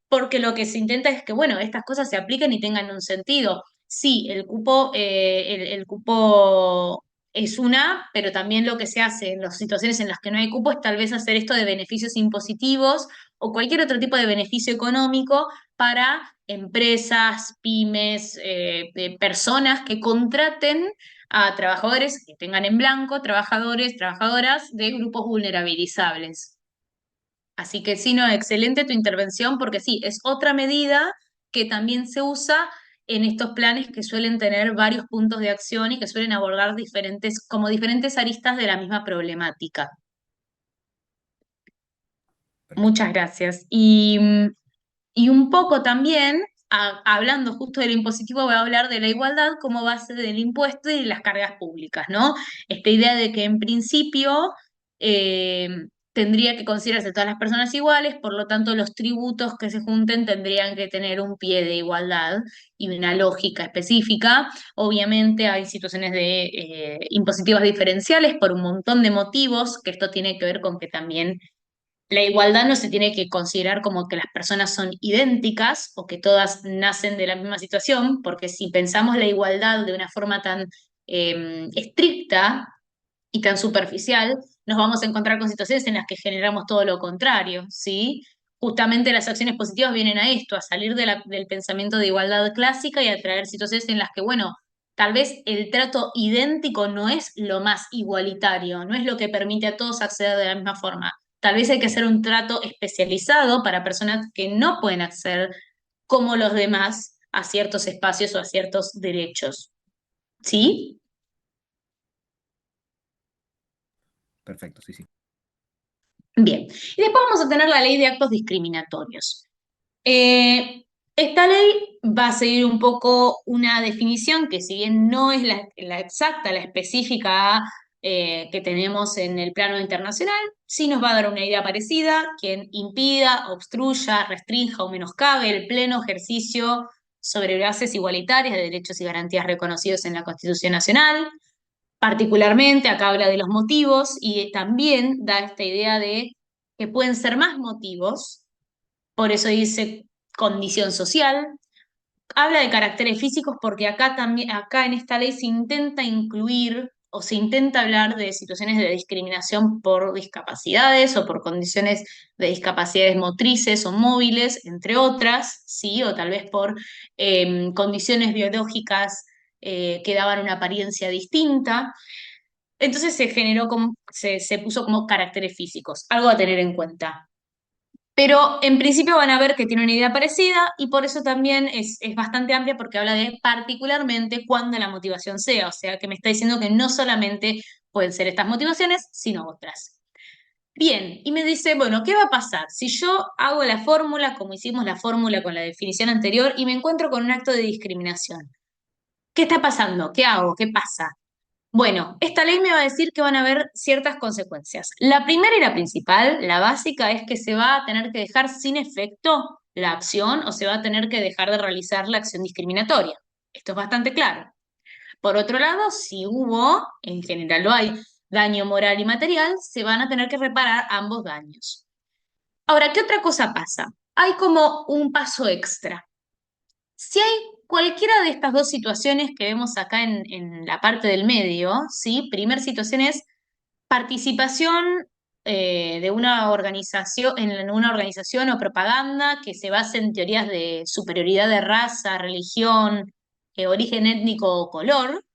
porque lo que se intenta es que, bueno, estas cosas se apliquen y tengan un sentido. Sí, el cupo es una, pero también lo que se hace en las situaciones en las que no hay cupo es tal vez hacer esto de beneficios impositivos o cualquier otro tipo de beneficio económico para empresas, pymes, personas que contraten a trabajadores que tengan en blanco, trabajadores, trabajadoras de grupos vulnerabilizables. Así que sí, no, excelente tu intervención, porque sí, es otra medida que también se usa en estos planes que suelen tener varios puntos de acción y que suelen abordar como diferentes aristas de la misma problemática. Perfecto. Muchas gracias. Y un poco también, hablando justo del impositivo, voy a hablar de la igualdad como base del impuesto y de las cargas públicas, ¿no? Esta idea de que en principio eh, tendría que considerarse todas las personas iguales, por lo tanto los tributos que se junten tendrían que tener un pie de igualdad y una lógica específica. Obviamente hay situaciones de impositivas diferenciales por un montón de motivos, que esto tiene que ver con que también la igualdad no se tiene que considerar como que las personas son idénticas o que todas nacen de la misma situación, porque si pensamos la igualdad de una forma tan estricta y tan superficial, nos vamos a encontrar con situaciones en las que generamos todo lo contrario, ¿sí? Justamente las acciones positivas vienen a esto, a salir del pensamiento de igualdad clásica y a traer situaciones en las que, bueno, tal vez el trato idéntico no es lo más igualitario, no es lo que permite a todos acceder de la misma forma. Tal vez hay que hacer un trato especializado para personas que no pueden acceder como los demás a ciertos espacios o a ciertos derechos. ¿Sí? Perfecto, sí, sí. Bien. Y después vamos a tener la ley de actos discriminatorios. Eh, Esta ley va a seguir un poco una definición que si bien no es la exacta, la específica que tenemos en el plano internacional, sí nos va a dar una idea parecida: quien impida, obstruya, restrinja o menoscabe el pleno ejercicio sobre bases igualitarias de derechos y garantías reconocidos en la Constitución Nacional. Particularmente, acá habla de los motivos y también da esta idea de que pueden ser más motivos, por eso dice condición social. Habla de caracteres físicos porque acá también, acá en esta ley se intenta incluir o se intenta hablar de situaciones de discriminación por discapacidades o por condiciones de discapacidades motrices o móviles, entre otras, sí, o tal vez por condiciones biológicas que daban una apariencia distinta. Entonces se puso como caracteres físicos, algo a tener en cuenta. Pero en principio van a ver que tiene una idea parecida y por eso también es bastante amplia porque habla de particularmente cuando la motivación sea, o sea que me está diciendo que no solamente pueden ser estas motivaciones, sino otras. Bien, y me dice, bueno, ¿qué va a pasar si yo hago la fórmula como hicimos la fórmula con la definición anterior y me encuentro con un acto de discriminación? ¿Qué está pasando? ¿Qué hago? ¿Qué pasa? Bueno, esta ley me va a decir que van a haber ciertas consecuencias. La primera y la principal, la básica, es que se va a tener que dejar sin efecto la acción o se va a tener que dejar de realizar la acción discriminatoria. Esto es bastante claro. Por otro lado, si hubo, en general lo hay, daño moral y material, se van a tener que reparar ambos daños. Ahora, ¿qué otra cosa pasa? Hay como un paso extra. Si hay cualquiera de estas dos situaciones que vemos acá en la parte del medio, ¿sí? Primer situación es participación de en una organización o propaganda que se base en teorías de superioridad de raza, religión, origen étnico o color,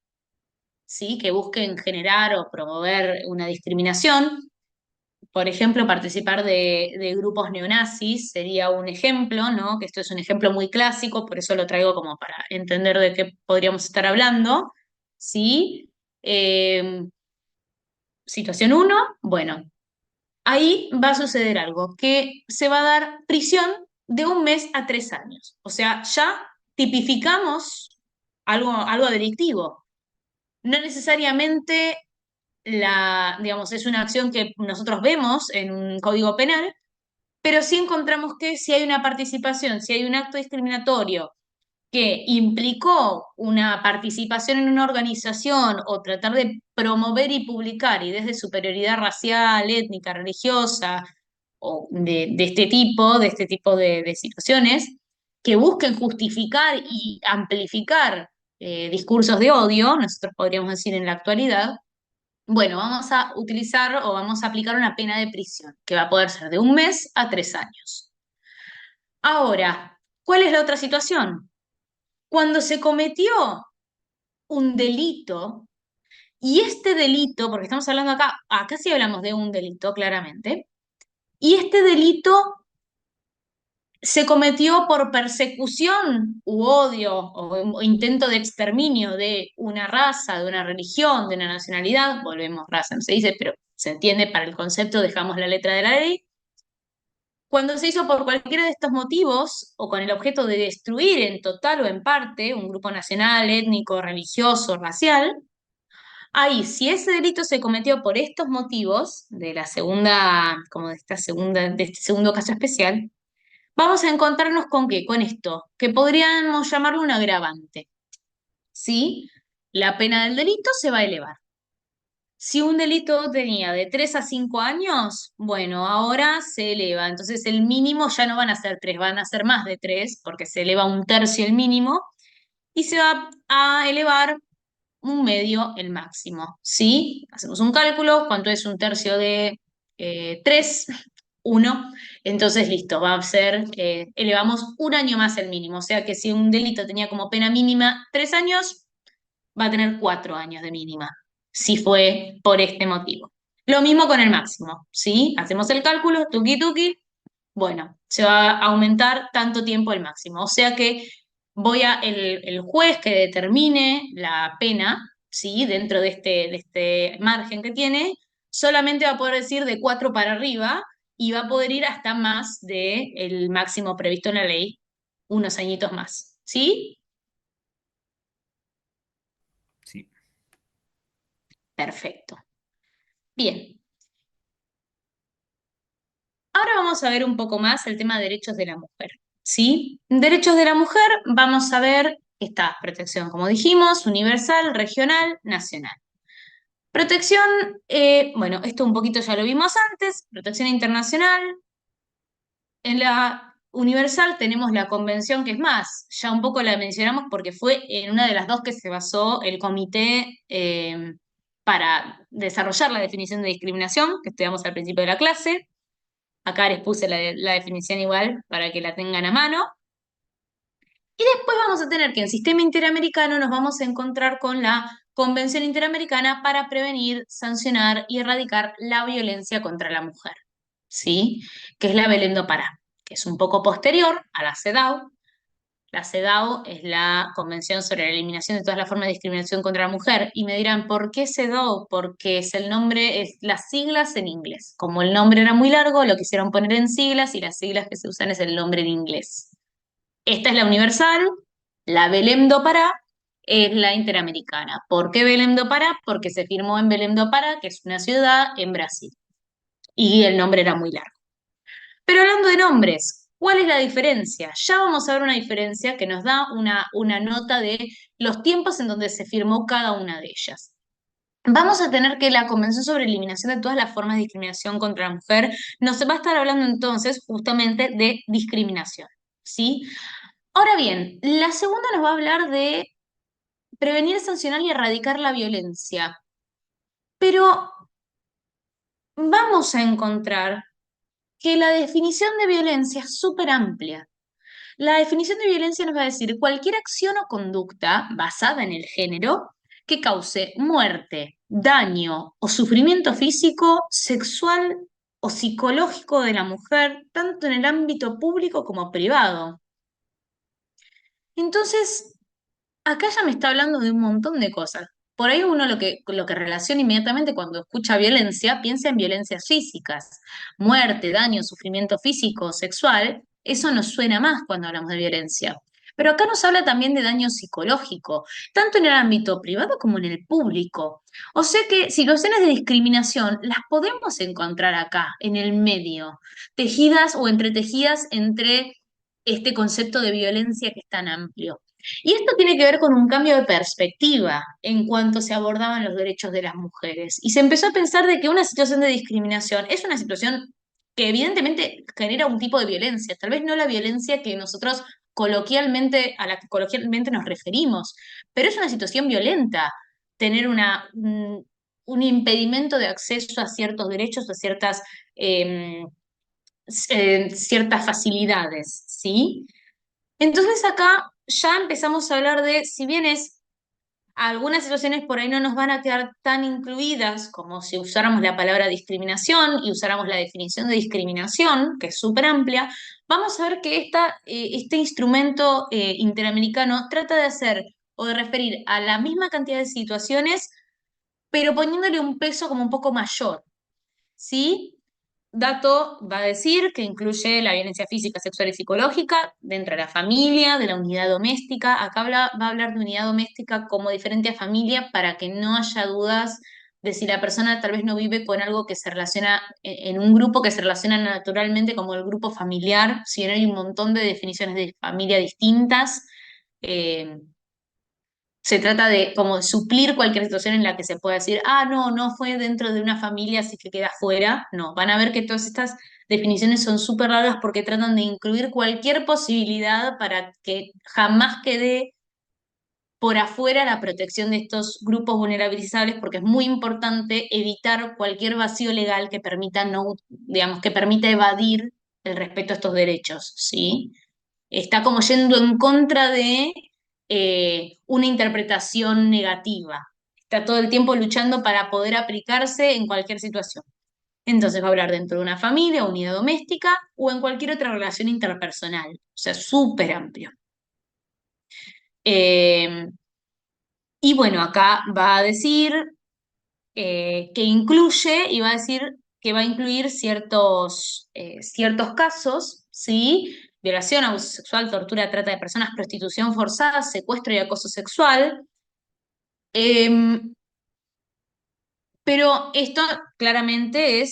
¿sí? Que busquen generar o promover una discriminación. Por ejemplo, participar de grupos neonazis sería un ejemplo, ¿no? Que esto es un ejemplo muy clásico, por eso lo traigo como para entender de qué podríamos estar hablando. ¿sí? Eh, Situación uno, bueno, ahí va a suceder algo, que se va a dar prisión de 1 mes a 3 años. O sea, ya tipificamos algo delictivo. No necesariamente digamos, es una acción que nosotros vemos en un código penal, pero sí encontramos que si hay una participación, si hay un acto discriminatorio que implicó una participación en una organización o tratar de promover y publicar ideas de superioridad racial, étnica, religiosa o de este tipo de situaciones que busquen justificar y amplificar discursos de odio, nosotros podríamos decir en la actualidad, bueno, vamos a utilizar o vamos a aplicar una pena de prisión, que va a poder ser de 1 mes a 3 años. Ahora, ¿cuál es la otra situación? Cuando se cometió un delito, y este delito, porque estamos hablando acá sí hablamos de un delito, claramente, y este delito se cometió por persecución u odio o intento de exterminio de una raza, de una religión, de una nacionalidad, volvemos, raza no se dice, pero se entiende para el concepto, dejamos la letra de la ley, cuando se hizo por cualquiera de estos motivos o con el objeto de destruir en total o en parte un grupo nacional, étnico, religioso, racial, ahí, si ese delito se cometió por estos motivos, de la segunda, como de este segundo caso especial, vamos a encontrarnos con qué, con esto, que podríamos llamarlo un agravante. ¿Sí? La pena del delito se va a elevar. Si un delito tenía de 3 a 5 años, bueno, ahora se eleva. Entonces el mínimo ya no van a ser 3, van a ser más de 3, porque se eleva 1/3 el mínimo, y se va a elevar 1/2 el máximo. ¿Sí? Hacemos un cálculo, ¿cuánto es 1/3 de 3? 1. Entonces, listo, va a ser, elevamos 1 año más el mínimo. O sea que si un delito tenía como pena mínima 3 años, va a tener 4 años de mínima, si fue por este motivo. Lo mismo con el máximo, ¿sí? Hacemos el cálculo, tuki tuki, bueno, se va a aumentar tanto tiempo el máximo. O sea que el juez que determine la pena, ¿sí? Dentro de este margen que tiene, solamente va a poder decir de 4 para arriba y va a poder ir hasta más del máximo previsto en la ley, unos añitos más, ¿sí? Sí. Perfecto. Bien. Ahora vamos a ver un poco más el tema de derechos de la mujer, ¿sí? Derechos de la mujer, vamos a ver que está protección, como dijimos, universal, regional, nacional. Protección, bueno, esto un poquito ya lo vimos antes, protección internacional. En la universal tenemos la convención, que es más, ya un poco la mencionamos porque fue en una de las dos que se basó el comité para desarrollar la definición de discriminación, que estudiamos al principio de la clase. Acá les puse la definición igual para que la tengan a mano. Y después vamos a tener que en sistema interamericano nos vamos a encontrar con la Convención Interamericana para prevenir, sancionar y erradicar la violencia contra la mujer, ¿sí? Que es la Belém do Pará, que es un poco posterior a la CEDAW. La CEDAW es la Convención sobre la Eliminación de todas las formas de discriminación contra la mujer. Y me dirán, ¿por qué CEDAW? Porque es el nombre, es las siglas en inglés. Como el nombre era muy largo, lo quisieron poner en siglas y las siglas que se usan es el nombre en inglés. Esta es la universal, la Belém do Pará es la interamericana. ¿Por qué Belém do Pará? Porque se firmó en Belém do Pará, que es una ciudad en Brasil. Y el nombre era muy largo. Pero hablando de nombres, ¿cuál es la diferencia? Ya vamos a ver una diferencia que nos da una nota de los tiempos en donde se firmó cada una de ellas. Vamos a tener que la Convención sobre Eliminación de todas las formas de discriminación contra la mujer nos va a estar hablando entonces justamente de discriminación, ¿sí? Ahora bien, la segunda nos va a hablar de prevenir, sancionar y erradicar la violencia. Pero vamos a encontrar que la definición de violencia es súper amplia. La definición de violencia nos va a decir cualquier acción o conducta basada en el género que cause muerte, daño o sufrimiento físico, sexual o psicológico de la mujer, tanto en el ámbito público como privado. Entonces, acá ya me está hablando de un montón de cosas. por ahí uno lo que relaciona inmediatamente cuando escucha violencia, piensa en violencias físicas, muerte, daño, sufrimiento físico, sexual, eso nos suena más cuando hablamos de violencia. Pero acá nos habla también de daño psicológico, tanto en el ámbito privado como en el público. O sea que situaciones de discriminación las podemos encontrar acá, en el medio, tejidas o entretejidas entre este concepto de violencia que es tan amplio. Y esto tiene que ver con un cambio de perspectiva en cuanto se abordaban los derechos de las mujeres. Y se empezó a pensar de que una situación de discriminación es una situación que evidentemente genera un tipo de violencia, tal vez no la violencia que nosotros coloquialmente, a la que coloquialmente nos referimos, pero es una situación violenta tener un impedimento de acceso a ciertos derechos, a ciertas facilidades, ¿sí? Entonces acá ya empezamos a hablar de, si bien algunas situaciones por ahí no nos van a quedar tan incluidas como si usáramos la palabra discriminación y usáramos la definición de discriminación, que es súper amplia, vamos a ver que este instrumento interamericano trata de hacer o de referir a la misma cantidad de situaciones, pero poniéndole un peso como un poco mayor, ¿sí? Dato va a decir que incluye la violencia física, sexual y psicológica dentro de la familia, de la unidad doméstica. Acá va a hablar de unidad doméstica como diferente a familia para que no haya dudas de si la persona tal vez no vive con algo que se relaciona en un grupo que se relaciona naturalmente como el grupo familiar, si bien hay un montón de definiciones de familia distintas. eh, Se trata de como suplir cualquier situación en la que se pueda decir, ah, no, no fue dentro de una familia, así que queda fuera. No, van a ver que todas estas definiciones son súper largas porque tratan de incluir cualquier posibilidad para que jamás quede por afuera la protección de estos grupos vulnerabilizables, porque es muy importante evitar cualquier vacío legal que permita no, digamos, que permita evadir el respeto a estos derechos, ¿sí? Está como yendo en contra de una interpretación negativa. Está todo el tiempo luchando para poder aplicarse en cualquier situación. Entonces va a hablar dentro de una familia, unidad doméstica o en cualquier otra relación interpersonal. O sea, súper amplio. Eh, y bueno, acá va a decir que incluye y va a decir que va a incluir ciertos casos, ¿sí? Violación, abuso sexual, tortura, trata de personas, prostitución forzada, secuestro y acoso sexual. Em, pero esto claramente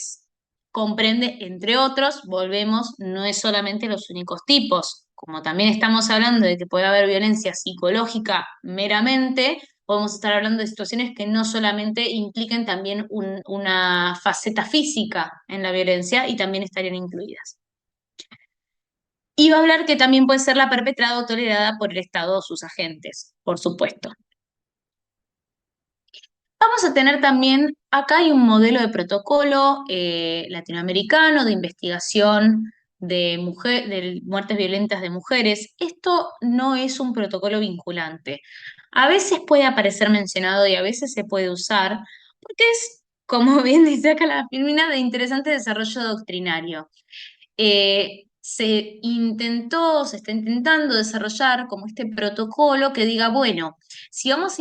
comprende, entre otros, volvemos, no es solamente los únicos tipos. Como también estamos hablando de que puede haber violencia psicológica meramente, podemos estar hablando de situaciones que no solamente impliquen también una faceta física en la violencia y también estarían incluidas. Y va a hablar que también puede ser la perpetrada o tolerada por el Estado o sus agentes, por supuesto. Vamos a tener también, acá hay un modelo de protocolo latinoamericano de investigación de muertes violentas de mujeres. Esto no es un protocolo vinculante. A veces puede aparecer mencionado y a veces se puede usar, porque es, como bien dice acá la filmina, de interesante desarrollo doctrinario. Se está intentando desarrollar como este protocolo que diga, bueno, si vamos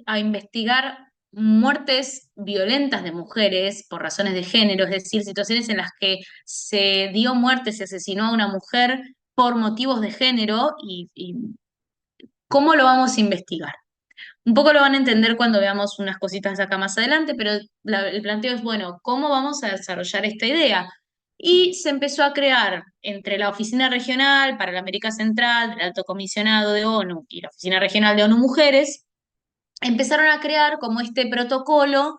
a investigar muertes violentas de mujeres por razones de género, es decir, situaciones en las que se dio muerte, se asesinó a una mujer por motivos de género y cómo lo vamos a investigar. Un poco lo van a entender cuando veamos unas cositas acá más adelante, pero el planteo es, bueno, ¿cómo vamos a desarrollar esta idea? Y se empezó a crear entre la Oficina Regional para la América Central, el Alto Comisionado de ONU y la Oficina Regional de ONU Mujeres, empezaron a crear como este protocolo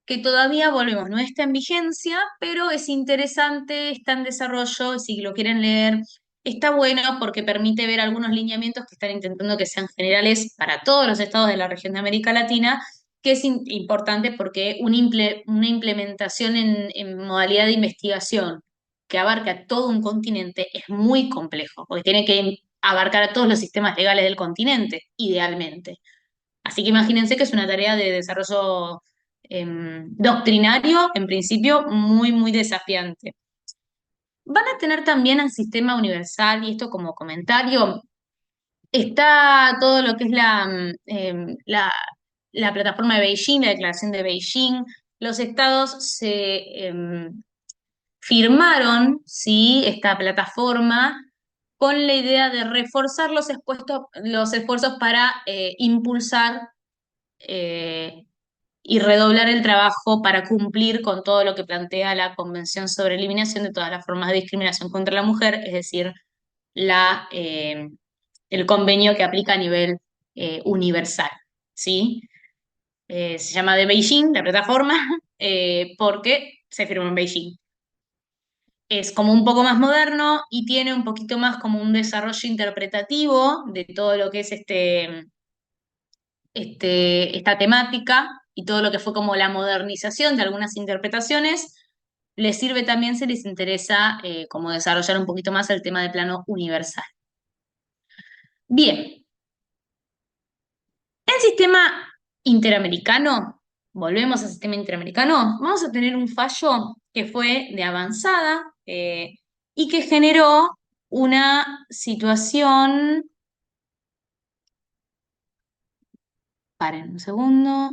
que todavía, volvemos, no está en vigencia, pero es interesante, está en desarrollo, si lo quieren leer, está bueno porque permite ver algunos lineamientos que están intentando que sean generales para todos los estados de la región de América Latina, que es importante porque una implementación en modalidad de investigación que abarca todo un continente es muy complejo, porque tiene que abarcar a todos los sistemas legales del continente, idealmente. Así que imagínense que es una tarea de desarrollo doctrinario, en principio, muy, muy desafiante. Van a tener también el sistema universal, y esto como comentario, está todo lo que es la plataforma de Beijing, la declaración de Beijing. Los estados se firmaron, ¿sí?, esta plataforma con la idea de reforzar los esfuerzos para impulsar eh, y redoblar el trabajo para cumplir con todo lo que plantea la Convención sobre Eliminación de todas las formas de discriminación contra la mujer, es decir, el convenio que aplica a nivel universal, ¿sí? Se llama de Beijing, la plataforma, porque se firmó en Beijing. Es como un poco más moderno y tiene un poquito más como un desarrollo interpretativo de todo lo que es esta temática y todo lo que fue como la modernización de algunas interpretaciones. Les sirve también si les interesa como desarrollar un poquito más el tema de plano universal. Bien, en sistema interamericano, volvemos al sistema interamericano, vamos a tener un fallo que fue de avanzada y que generó una situación. Paren un segundo.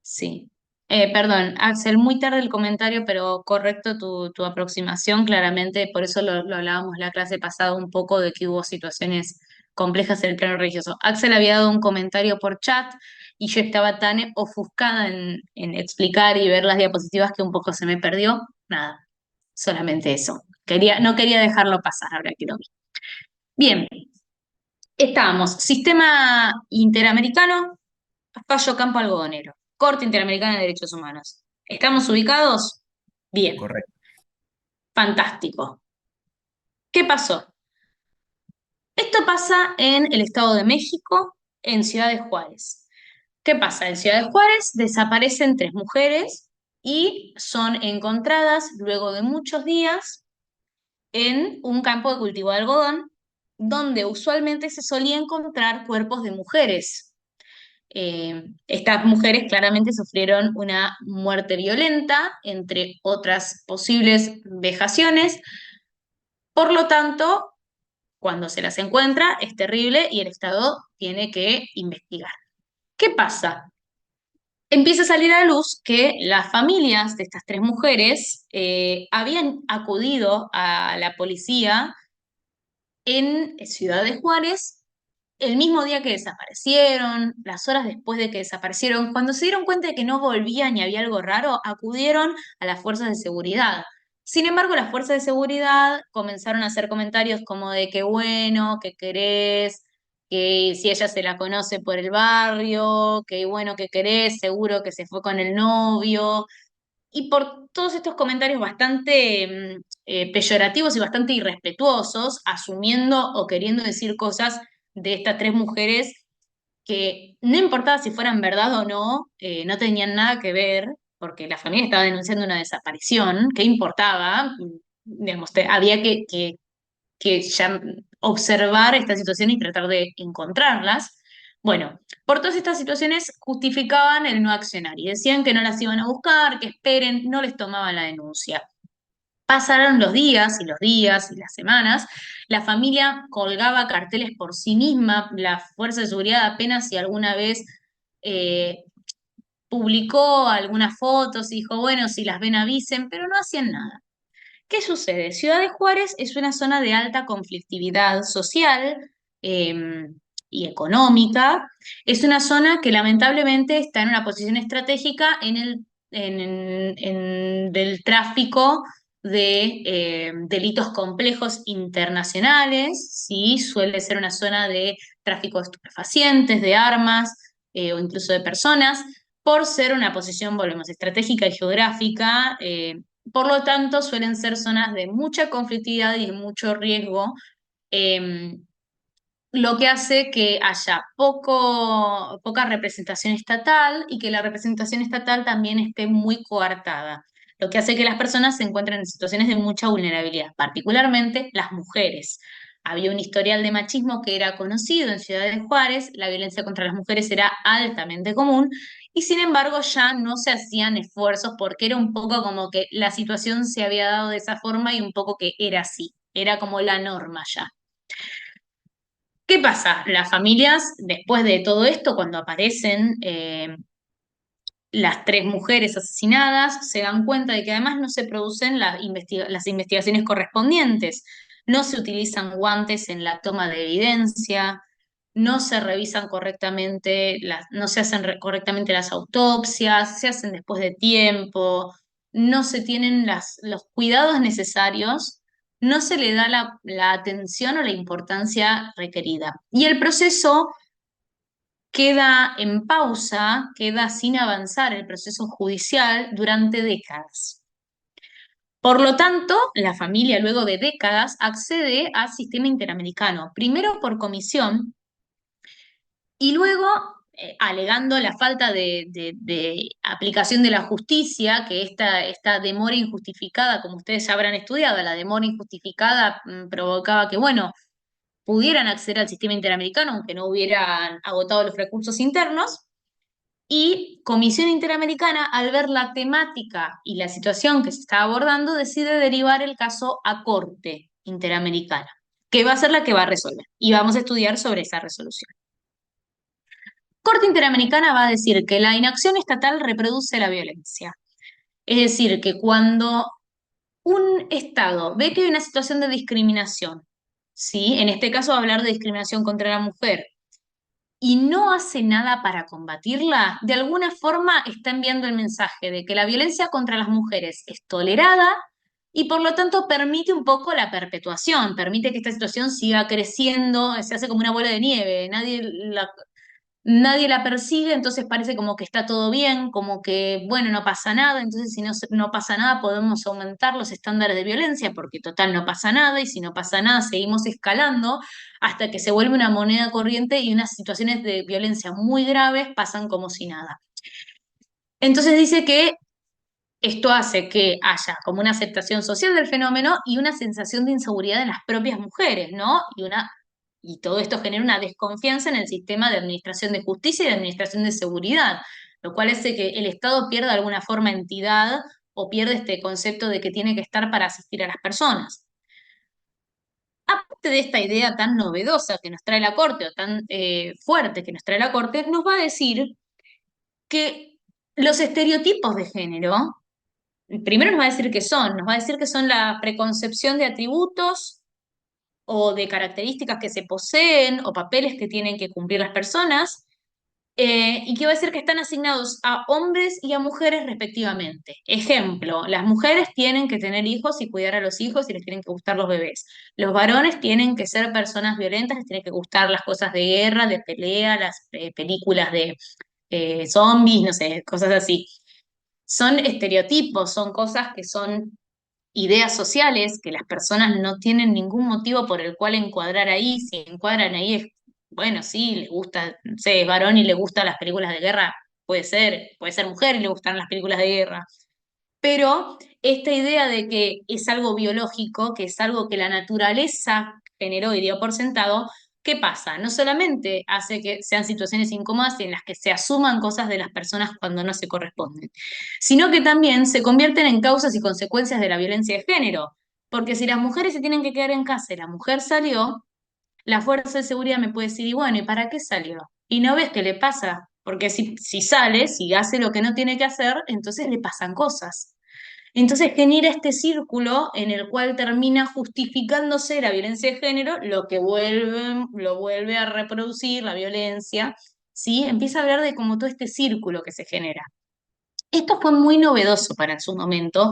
Sí. Perdón, Axel, muy tarde el comentario, pero correcto tu aproximación, claramente, por eso lo hablábamos la clase pasada un poco de que hubo situaciones complejas en el plano religioso. Axel había dado un comentario por chat y yo estaba tan ofuscada en explicar y ver las diapositivas que un poco se me perdió. Nada, solamente eso. No quería dejarlo pasar, ahora que lo vi. Bien, estábamos. Sistema interamericano, fallo Campo Algodonero. Corte Interamericana de Derechos Humanos. ¿Estamos ubicados? Bien, Correcto. fantástico. ¿Qué pasó? Esto pasa en el Estado de México, en Ciudad de Juárez. ¿Qué pasa? En Ciudad de Juárez desaparecen 3 mujeres y son encontradas luego de muchos días en un campo de cultivo de algodón, donde usualmente se solía encontrar cuerpos de mujeres. Estas mujeres claramente sufrieron una muerte violenta, entre otras posibles vejaciones. Por lo tanto, cuando se las encuentra es terrible y el Estado tiene que investigar. ¿Qué pasa? Empieza a salir a la luz que las familias de estas 3 mujeres habían acudido a la policía en Ciudad de Juárez el mismo día que desaparecieron, las horas después de que desaparecieron. Cuando se dieron cuenta de que no volvían y había algo raro, acudieron a las fuerzas de seguridad. Sin embargo, las fuerzas de seguridad comenzaron a hacer comentarios como de que bueno, que querés, que si ella se la conoce por el barrio, que bueno, que querés, seguro que se fue con el novio, y por todos estos comentarios bastante peyorativos y bastante irrespetuosos, asumiendo o queriendo decir cosas de estas 3 mujeres que no importaba si fueran verdad o no, no tenían nada que ver, porque la familia estaba denunciando una desaparición, ¿qué importaba? Digamos, había que ya observar esta situación y tratar de encontrarlas. Bueno, por todas estas situaciones justificaban el no accionar y decían que no las iban a buscar, que esperen, no les tomaban la denuncia. Pasaron los días y los días y las semanas, la familia colgaba carteles por sí misma, la fuerza de seguridad apenas si alguna vez eh, publicó algunas fotos y dijo, bueno, si las ven avisen, pero no hacían nada. ¿Qué sucede? Ciudad de Juárez es una zona de alta conflictividad social eh, y económica. Es una zona que lamentablemente está en una posición estratégica del tráfico de delitos complejos internacionales, ¿sí? Suele ser una zona de tráfico de estupefacientes, de armas o incluso de personas, por ser una posición, volvemos, estratégica y geográfica. Por lo tanto, suelen ser zonas de mucha conflictividad y de mucho riesgo, eh, lo que hace que haya poca representación estatal y que la representación estatal también esté muy coartada, lo que hace que las personas se encuentren en situaciones de mucha vulnerabilidad, particularmente las mujeres. Había un historial de machismo que era conocido en Ciudad de Juárez, la violencia contra las mujeres era altamente común y sin embargo ya no se hacían esfuerzos porque era un poco como que la situación se había dado de esa forma y un poco que era así, era como la norma ya. ¿Qué pasa? Las familias, después de todo esto, cuando aparecen las 3 mujeres asesinadas, se dan cuenta de que además no se producen las investigaciones correspondientes, no se utilizan guantes en la toma de evidencia, no se revisan correctamente, no se hacen correctamente las autopsias, se hacen después de tiempo, no se tienen los cuidados necesarios, no se le da la atención o la importancia requerida. Y el proceso queda en pausa, queda sin avanzar el proceso judicial durante décadas. Por lo tanto, la familia luego de décadas accede al sistema interamericano, primero por comisión y luego alegando la falta de aplicación de la justicia, que esta demora injustificada, como ustedes ya habrán estudiado, la demora injustificada provocaba que, bueno, pudieran acceder al sistema interamericano, aunque no hubieran agotado los recursos internos. Y Comisión Interamericana, al ver la temática y la situación que se está abordando, decide derivar el caso a Corte Interamericana, que va a ser la que va a resolver. Y vamos a estudiar sobre esa resolución. Corte Interamericana va a decir que la inacción estatal reproduce la violencia. Es decir, que cuando un Estado ve que hay una situación de discriminación, ¿sí? En este caso va a hablar de discriminación contra la mujer, y no hace nada para combatirla, de alguna forma está enviando el mensaje de que la violencia contra las mujeres es tolerada y por lo tanto permite un poco la perpetuación, permite que esta situación siga creciendo, se hace como una bola de nieve, nadie la persigue, entonces parece como que está todo bien, como que, bueno, no pasa nada, entonces si no pasa nada podemos aumentar los estándares de violencia porque total no pasa nada y si no pasa nada seguimos escalando hasta que se vuelve una moneda corriente y unas situaciones de violencia muy graves pasan como si nada. Entonces dice que esto hace que haya como una aceptación social del fenómeno y una sensación de inseguridad en las propias mujeres, ¿no? Y todo esto genera una desconfianza en el sistema de administración de justicia y de administración de seguridad, lo cual hace que el Estado pierda de alguna forma entidad o pierde este concepto de que tiene que estar para asistir a las personas. Aparte de esta idea tan novedosa que nos trae la Corte, o tan fuerte que nos trae la Corte, nos va a decir que los estereotipos de género, primero nos va a decir que nos va a decir que son la preconcepción de atributos o de características que se poseen o papeles que tienen que cumplir las personas, y que va a decir que están asignados a hombres y a mujeres respectivamente. Ejemplo, las mujeres tienen que tener hijos y cuidar a los hijos y les tienen que gustar los bebés. Los varones tienen que ser personas violentas, les tienen que gustar las cosas de guerra, de pelea, las películas de zombies, no sé, cosas así. Son estereotipos, son cosas que son ideas sociales que las personas no tienen ningún motivo por el cual encuadrar ahí. Si encuadran ahí es, bueno, sí, le gusta, no sé, es varón y le gustan las películas de guerra, puede ser mujer y le gustan las películas de guerra. Pero esta idea de que es algo biológico, que es algo que la naturaleza generó y dio por sentado, ¿qué pasa? No solamente hace que sean situaciones incómodas en las que se asuman cosas de las personas cuando no se corresponden, sino que también se convierten en causas y consecuencias de la violencia de género. Porque si las mujeres se tienen que quedar en casa y la mujer salió, la fuerza de seguridad me puede decir, y bueno, ¿y para qué salió? Y no ves qué le pasa, porque si sale, si hace lo que no tiene que hacer, entonces le pasan cosas. Entonces genera este círculo en el cual termina justificándose la violencia de género, lo vuelve a reproducir la violencia, ¿sí? Empieza a hablar de como todo este círculo que se genera. Esto fue muy novedoso para su momento,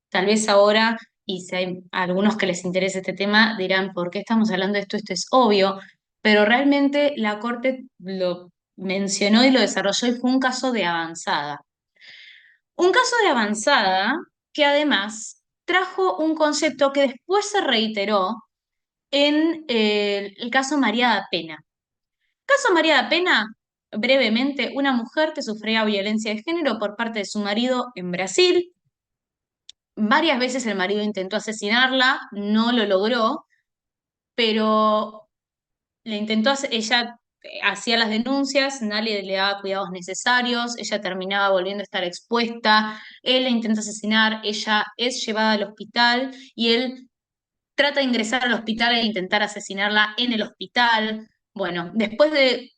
tal vez ahora, y si hay algunos que les interesa este tema, dirán, ¿por qué estamos hablando de esto? Esto es obvio, pero realmente la Corte lo mencionó y lo desarrolló y fue un caso de avanzada. Un caso de avanzada que además trajo un concepto que después se reiteró en el caso María da Pena. Caso María da Pena, brevemente, una mujer que sufría violencia de género por parte de su marido en Brasil. Varias veces el marido intentó asesinarla, no lo logró, pero ella hacía las denuncias, nadie le daba cuidados necesarios, ella terminaba volviendo a estar expuesta, él la intenta asesinar, ella es llevada al hospital y él trata de ingresar al hospital e intentar asesinarla en el hospital. Bueno, después de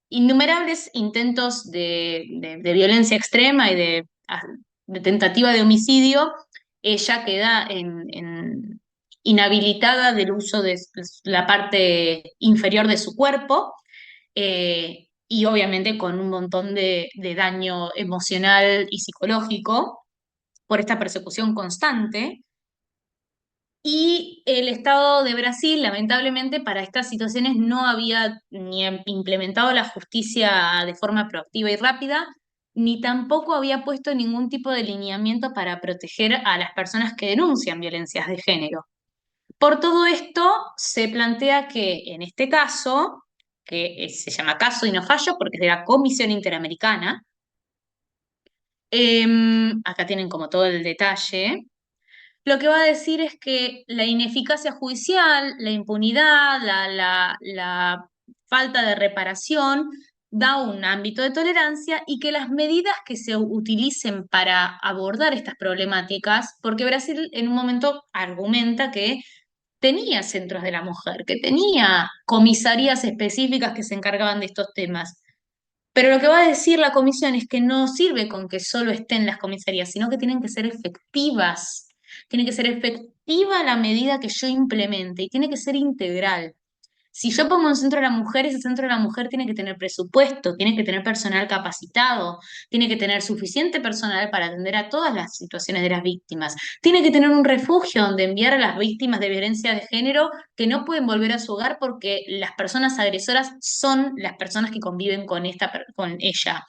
innumerables intentos de violencia extrema y de tentativa de homicidio, ella queda inhabilitada del uso de la parte inferior de su cuerpo, y obviamente con un montón de daño emocional y psicológico por esta persecución constante. Y el Estado de Brasil, lamentablemente, para estas situaciones no había ni implementado la justicia de forma proactiva y rápida, ni tampoco había puesto ningún tipo de lineamiento para proteger a las personas que denuncian violencias de género. Por todo esto, se plantea que en este caso, que se llama caso y no fallo porque es de la Comisión Interamericana, acá tienen como todo el detalle. Lo que va a decir es que la ineficacia judicial, la impunidad, la falta de reparación da un ámbito de tolerancia y que las medidas que se utilicen para abordar estas problemáticas, porque Brasil en un momento argumenta que tenía centros de la mujer, que tenía comisarías específicas que se encargaban de estos temas. Pero lo que va a decir la comisión es que no sirve con que solo estén las comisarías, sino que tienen que ser efectivas. Tiene que ser efectiva la medida que yo implemente y tiene que ser integral. Si yo pongo un centro de la mujer, ese centro de la mujer tiene que tener presupuesto, tiene que tener personal capacitado, tiene que tener suficiente personal para atender a todas las situaciones de las víctimas, tiene que tener un refugio donde enviar a las víctimas de violencia de género que no pueden volver a su hogar porque las personas agresoras son las personas que conviven con con ella.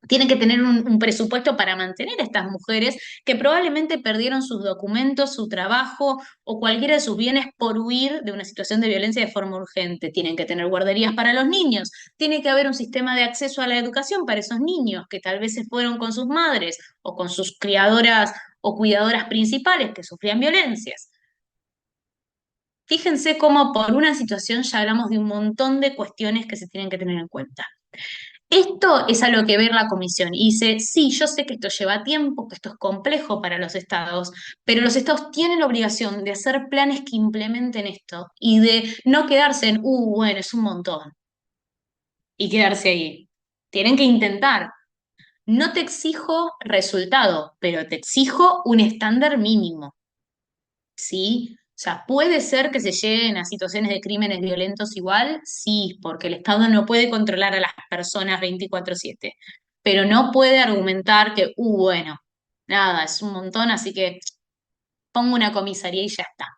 Tienen que tener un presupuesto para mantener a estas mujeres que probablemente perdieron sus documentos, su trabajo o cualquiera de sus bienes por huir de una situación de violencia de forma urgente. Tienen que tener guarderías para los niños. Tiene que haber un sistema de acceso a la educación para esos niños que tal vez se fueron con sus madres o con sus criadoras o cuidadoras principales que sufrían violencias. Fíjense cómo por una situación ya hablamos de un montón de cuestiones que se tienen que tener en cuenta. Esto es a lo que ve la comisión y dice, sí, yo sé que esto lleva tiempo, que esto es complejo para los estados, pero los estados tienen la obligación de hacer planes que implementen esto y de no quedarse en, bueno, es un montón, y quedarse ahí. Tienen que intentar. No te exijo resultado, pero te exijo un estándar mínimo. ¿Sí? O sea, ¿puede ser que se lleguen a situaciones de crímenes violentos igual? Sí, porque el Estado no puede controlar a las personas 24/7, pero no puede argumentar que, bueno, nada, es un montón, así que pongo una comisaría y ya está.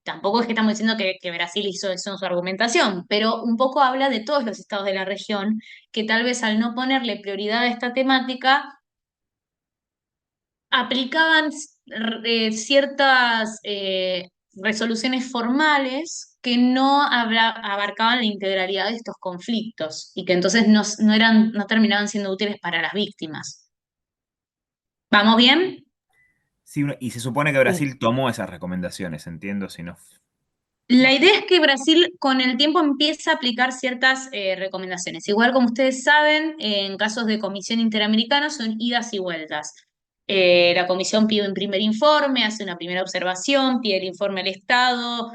Tampoco es que estamos diciendo que Brasil hizo eso en su argumentación, pero un poco habla de todos los estados de la región que tal vez al no ponerle prioridad a esta temática, aplicaban ciertas resoluciones formales que no abarcaban la integralidad de estos conflictos y que entonces no terminaban siendo útiles para las víctimas. ¿Vamos bien? Sí, y se supone que Brasil tomó esas recomendaciones, entiendo, si no. La idea es que Brasil con el tiempo empieza a aplicar ciertas recomendaciones. Igual como ustedes saben, en casos de Comisión Interamericana son idas y vueltas. La comisión pide un primer informe, hace una primera observación, pide el informe al Estado,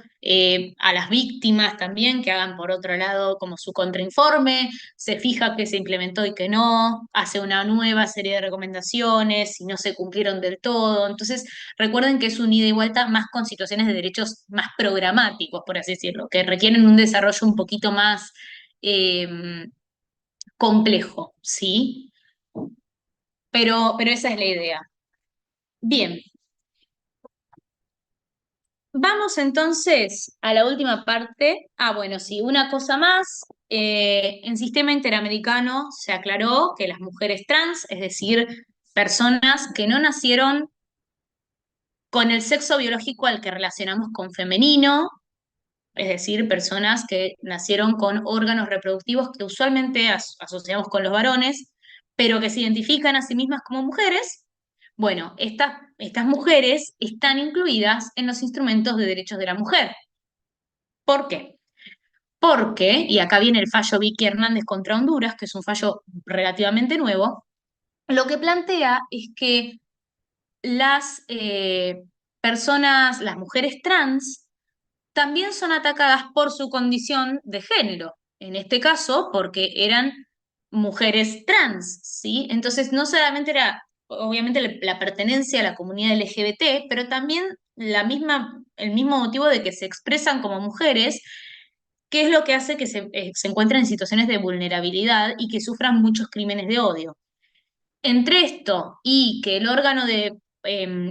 a las víctimas también, que hagan por otro lado como su contrainforme, se fija que se implementó y que no, hace una nueva serie de recomendaciones, si no se cumplieron del todo. Entonces, recuerden que es un ida y vuelta más con situaciones de derechos más programáticos, por así decirlo, que requieren un desarrollo un poquito más complejo, ¿sí? Pero esa es la idea. Bien, vamos entonces a la última parte. Bueno, sí, una cosa más. En sistema interamericano se aclaró que las mujeres trans, es decir, personas que no nacieron con el sexo biológico al que relacionamos con femenino, es decir, personas que nacieron con órganos reproductivos que usualmente asociamos con los varones, pero que se identifican a sí mismas como mujeres. Bueno, estas mujeres están incluidas en los instrumentos de derechos de la mujer. ¿Por qué? Porque, y acá viene el fallo Vicky Hernández contra Honduras, que es un fallo relativamente nuevo, lo que plantea es que las las mujeres trans, también son atacadas por su condición de género. en este caso, porque eran mujeres trans, ¿sí? Entonces, no solamente era, obviamente, la pertenencia a la comunidad LGBT, pero también el mismo motivo de que se expresan como mujeres, que es lo que hace que se encuentren en situaciones de vulnerabilidad y que sufran muchos crímenes de odio. Entre esto y que el órgano de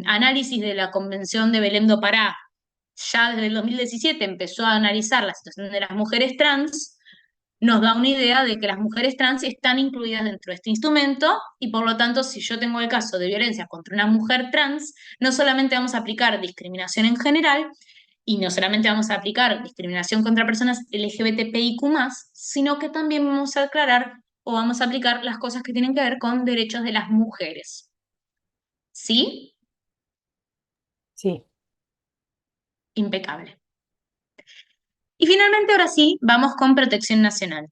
análisis de la Convención de Belém do Pará ya desde el 2017 empezó a analizar la situación de las mujeres trans, nos da una idea de que las mujeres trans están incluidas dentro de este instrumento y por lo tanto, si yo tengo el caso de violencia contra una mujer trans, no solamente vamos a aplicar discriminación en general y no solamente vamos a aplicar discriminación contra personas LGBTIQ+, sino que también vamos a aclarar o vamos a aplicar las cosas que tienen que ver con derechos de las mujeres. ¿Sí? Sí. Impecable. Y finalmente, ahora sí, vamos con protección nacional.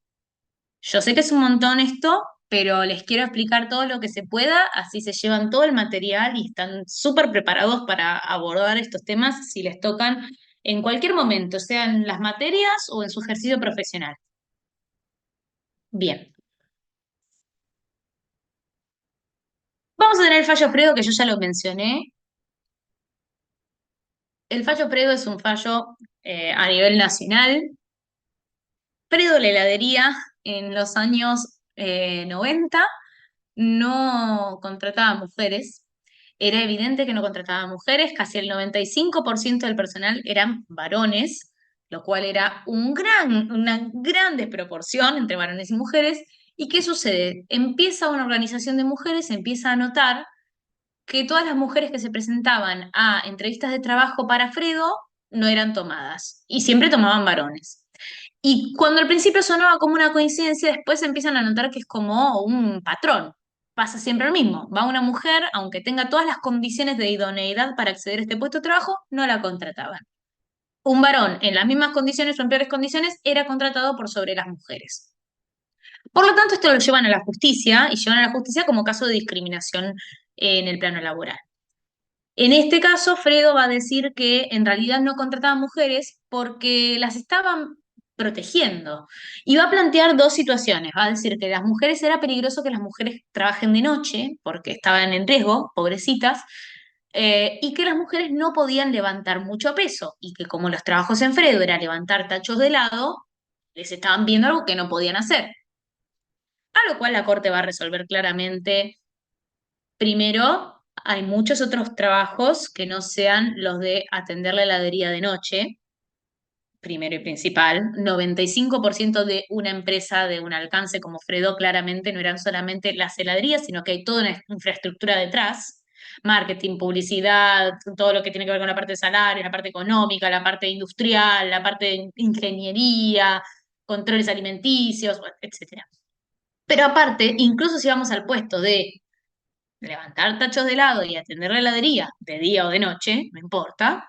Yo sé que es un montón esto, pero les quiero explicar todo lo que se pueda, así se llevan todo el material y están súper preparados para abordar estos temas si les tocan en cualquier momento, sea en las materias o en su ejercicio profesional. Bien, vamos a tener el fallo Fredo, que yo ya lo mencioné. El fallo Fredo es un fallo a nivel nacional. Fredo, la heladería, en los años 90 no contrataba mujeres. Era evidente que no contrataba mujeres, casi el 95% del personal eran varones, lo cual era una gran desproporción entre varones y mujeres. ¿Y qué sucede? Empieza una organización de mujeres, empieza a notar que todas las mujeres que se presentaban a entrevistas de trabajo para Fredo no eran tomadas, y siempre tomaban varones. Y cuando al principio sonaba como una coincidencia, después empiezan a notar que es como un patrón. Pasa siempre lo mismo. Va una mujer, aunque tenga todas las condiciones de idoneidad para acceder a este puesto de trabajo, no la contrataban. Un varón en las mismas condiciones o en peores condiciones era contratado por sobre las mujeres. Por lo tanto, esto lo llevan a la justicia y llevan a la justicia como caso de discriminación en el plano laboral. En este caso, Fredo va a decir que en realidad no contrataba mujeres porque las estaban protegiendo. Y va a plantear dos situaciones. Va a decir que las mujeres era peligroso que las mujeres trabajen de noche porque estaban en riesgo, pobrecitas, y que las mujeres no podían levantar mucho peso y que como los trabajos en Fredo era levantar tachos de helado, les estaban viendo algo que no podían hacer. A lo cual la Corte va a resolver claramente. Primero, hay muchos otros trabajos que no sean los de atender la heladería de noche, primero y principal. 95% de una empresa de un alcance como Fredo claramente no eran solamente las heladerías, sino que hay toda una infraestructura detrás. Marketing, publicidad, todo lo que tiene que ver con la parte de salario, la parte económica, la parte industrial, la parte de ingeniería, controles alimenticios, etc. Pero aparte, incluso si vamos al puesto de levantar tachos de helado y atender la heladería de día o de noche, no importa,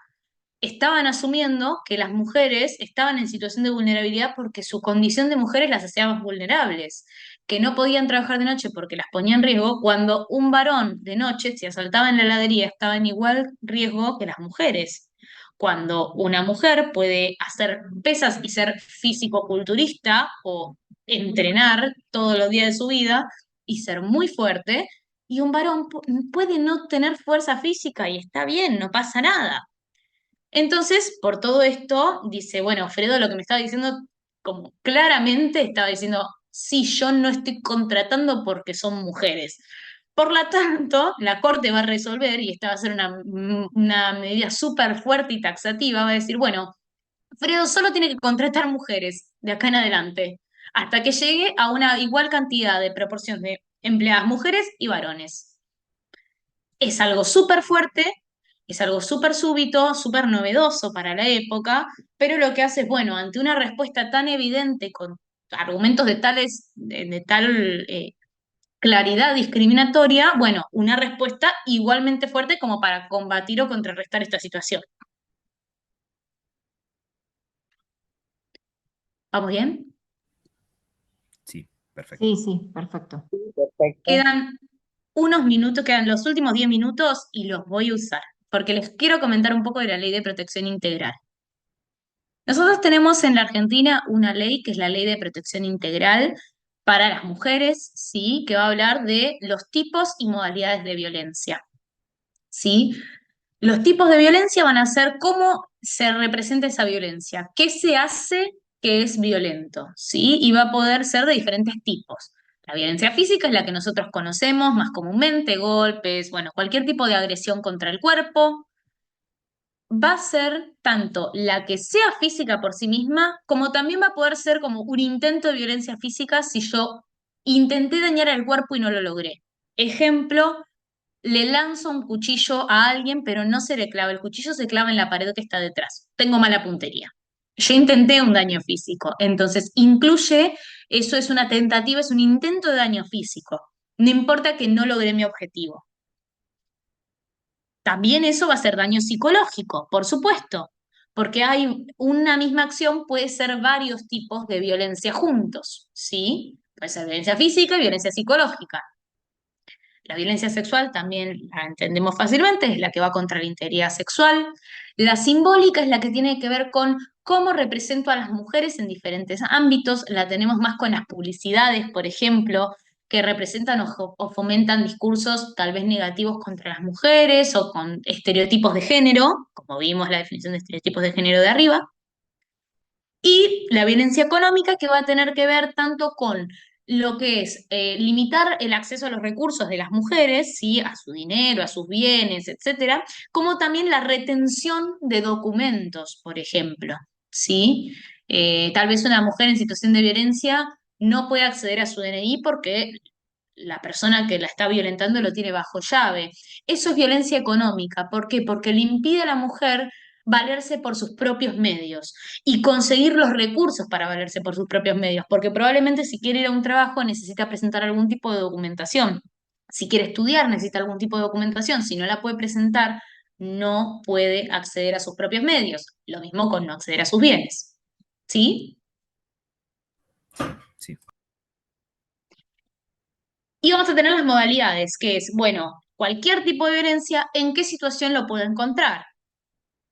estaban asumiendo que las mujeres estaban en situación de vulnerabilidad porque su condición de mujeres las hacía más vulnerables, que no podían trabajar de noche porque las ponía en riesgo, cuando un varón de noche, si asaltaba en la heladería, estaba en igual riesgo que las mujeres. Cuando una mujer puede hacer pesas y ser físico-culturista o entrenar todos los días de su vida y ser muy fuerte, y un varón puede no tener fuerza física y está bien, no pasa nada. Entonces, por todo esto, dice, bueno, Fredo lo que me estaba diciendo, como claramente estaba diciendo, sí, yo no estoy contratando porque son mujeres. Por lo tanto, la Corte va a resolver, y esta va a ser una medida súper fuerte y taxativa, va a decir, bueno, Fredo solo tiene que contratar mujeres de acá en adelante, hasta que llegue a una igual cantidad de proporción de empleadas mujeres y varones. Es algo súper fuerte, es algo súper súbito, súper novedoso para la época, pero lo que hace es, bueno, ante una respuesta tan evidente, con argumentos de tal claridad discriminatoria, bueno, una respuesta igualmente fuerte como para combatir o contrarrestar esta situación. ¿Vamos bien? Sí, perfecto. Sí, sí, perfecto. Perfecto. Quedan unos minutos, quedan los últimos 10 minutos y los voy a usar, porque les quiero comentar un poco de la Ley de Protección Integral. Nosotros tenemos en la Argentina una ley que es la Ley de Protección Integral para las mujeres, ¿sí? Que va a hablar de los tipos y modalidades de violencia, ¿sí? Los tipos de violencia van a ser cómo se representa esa violencia, qué se hace que es violento, ¿sí? Y va a poder ser de diferentes tipos. La violencia física es la que nosotros conocemos más comúnmente, golpes, bueno, cualquier tipo de agresión contra el cuerpo. Va a ser tanto la que sea física por sí misma, como también va a poder ser como un intento de violencia física si yo intenté dañar el cuerpo y no lo logré. Ejemplo, le lanzo un cuchillo a alguien, pero no se le clava el cuchillo, se clava en la pared que está detrás. Tengo mala puntería. Yo intenté un daño físico, entonces incluye, eso es una tentativa, es un intento de daño físico. No importa que no logré mi objetivo. También eso va a ser daño psicológico, por supuesto, porque hay una misma acción, puede ser varios tipos de violencia juntos, ¿sí? Puede ser violencia física y violencia psicológica. La violencia sexual también la entendemos fácilmente, es la que va contra la integridad sexual. La simbólica es la que tiene que ver con cómo represento a las mujeres en diferentes ámbitos. La tenemos más con las publicidades, por ejemplo, que representan o fomentan discursos tal vez negativos contra las mujeres o con estereotipos de género, como vimos la definición de estereotipos de género de arriba. Y la violencia económica que va a tener que ver tanto con lo que es limitar el acceso a los recursos de las mujeres, ¿sí? A su dinero, a sus bienes, etcétera, como también la retención de documentos, por ejemplo, ¿sí? Tal vez una mujer en situación de violencia no puede acceder a su DNI porque la persona que la está violentando lo tiene bajo llave. Eso es violencia económica. ¿Por qué? Porque le impide a la mujer valerse por sus propios medios y conseguir los recursos para valerse por sus propios medios, porque probablemente si quiere ir a un trabajo necesita presentar algún tipo de documentación. Si quiere estudiar necesita algún tipo de documentación. Si no la puede presentar, no puede acceder a sus propios medios. Lo mismo con no acceder a sus bienes. ¿Sí? Sí. Y vamos a tener las modalidades, que es, bueno, cualquier tipo de violencia, ¿en qué situación lo puedo encontrar?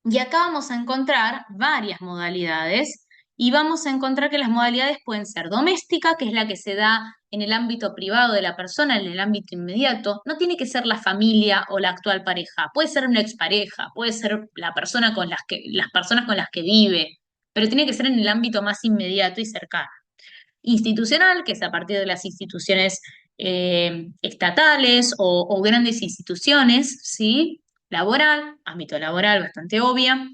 Y acá vamos a encontrar varias modalidades y vamos a encontrar que las modalidades pueden ser doméstica, que es la que se da en el ámbito privado de la persona, en el ámbito inmediato. No tiene que ser la familia o la actual pareja, puede ser una expareja, puede ser la persona con las personas con las que vive, pero tiene que ser en el ámbito más inmediato y cercano. Institucional, que es a partir de las instituciones estatales o grandes instituciones, ¿sí? Laboral, ámbito laboral bastante obvia.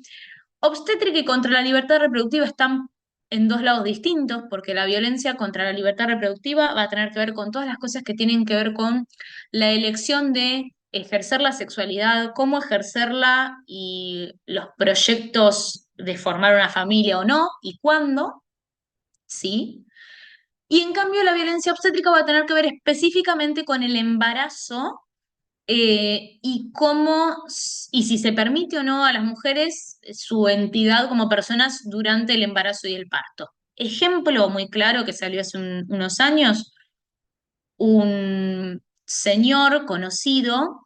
Obstétrica y contra la libertad reproductiva están en dos lados distintos, porque la violencia contra la libertad reproductiva va a tener que ver con todas las cosas que tienen que ver con la elección de ejercer la sexualidad, cómo ejercerla y los proyectos de formar una familia o no, y cuándo, ¿sí? Y en cambio la violencia obstétrica va a tener que ver específicamente con el embarazo y y si se permite o no a las mujeres su entidad como personas durante el embarazo y el parto. Ejemplo muy claro que salió hace unos años, un señor conocido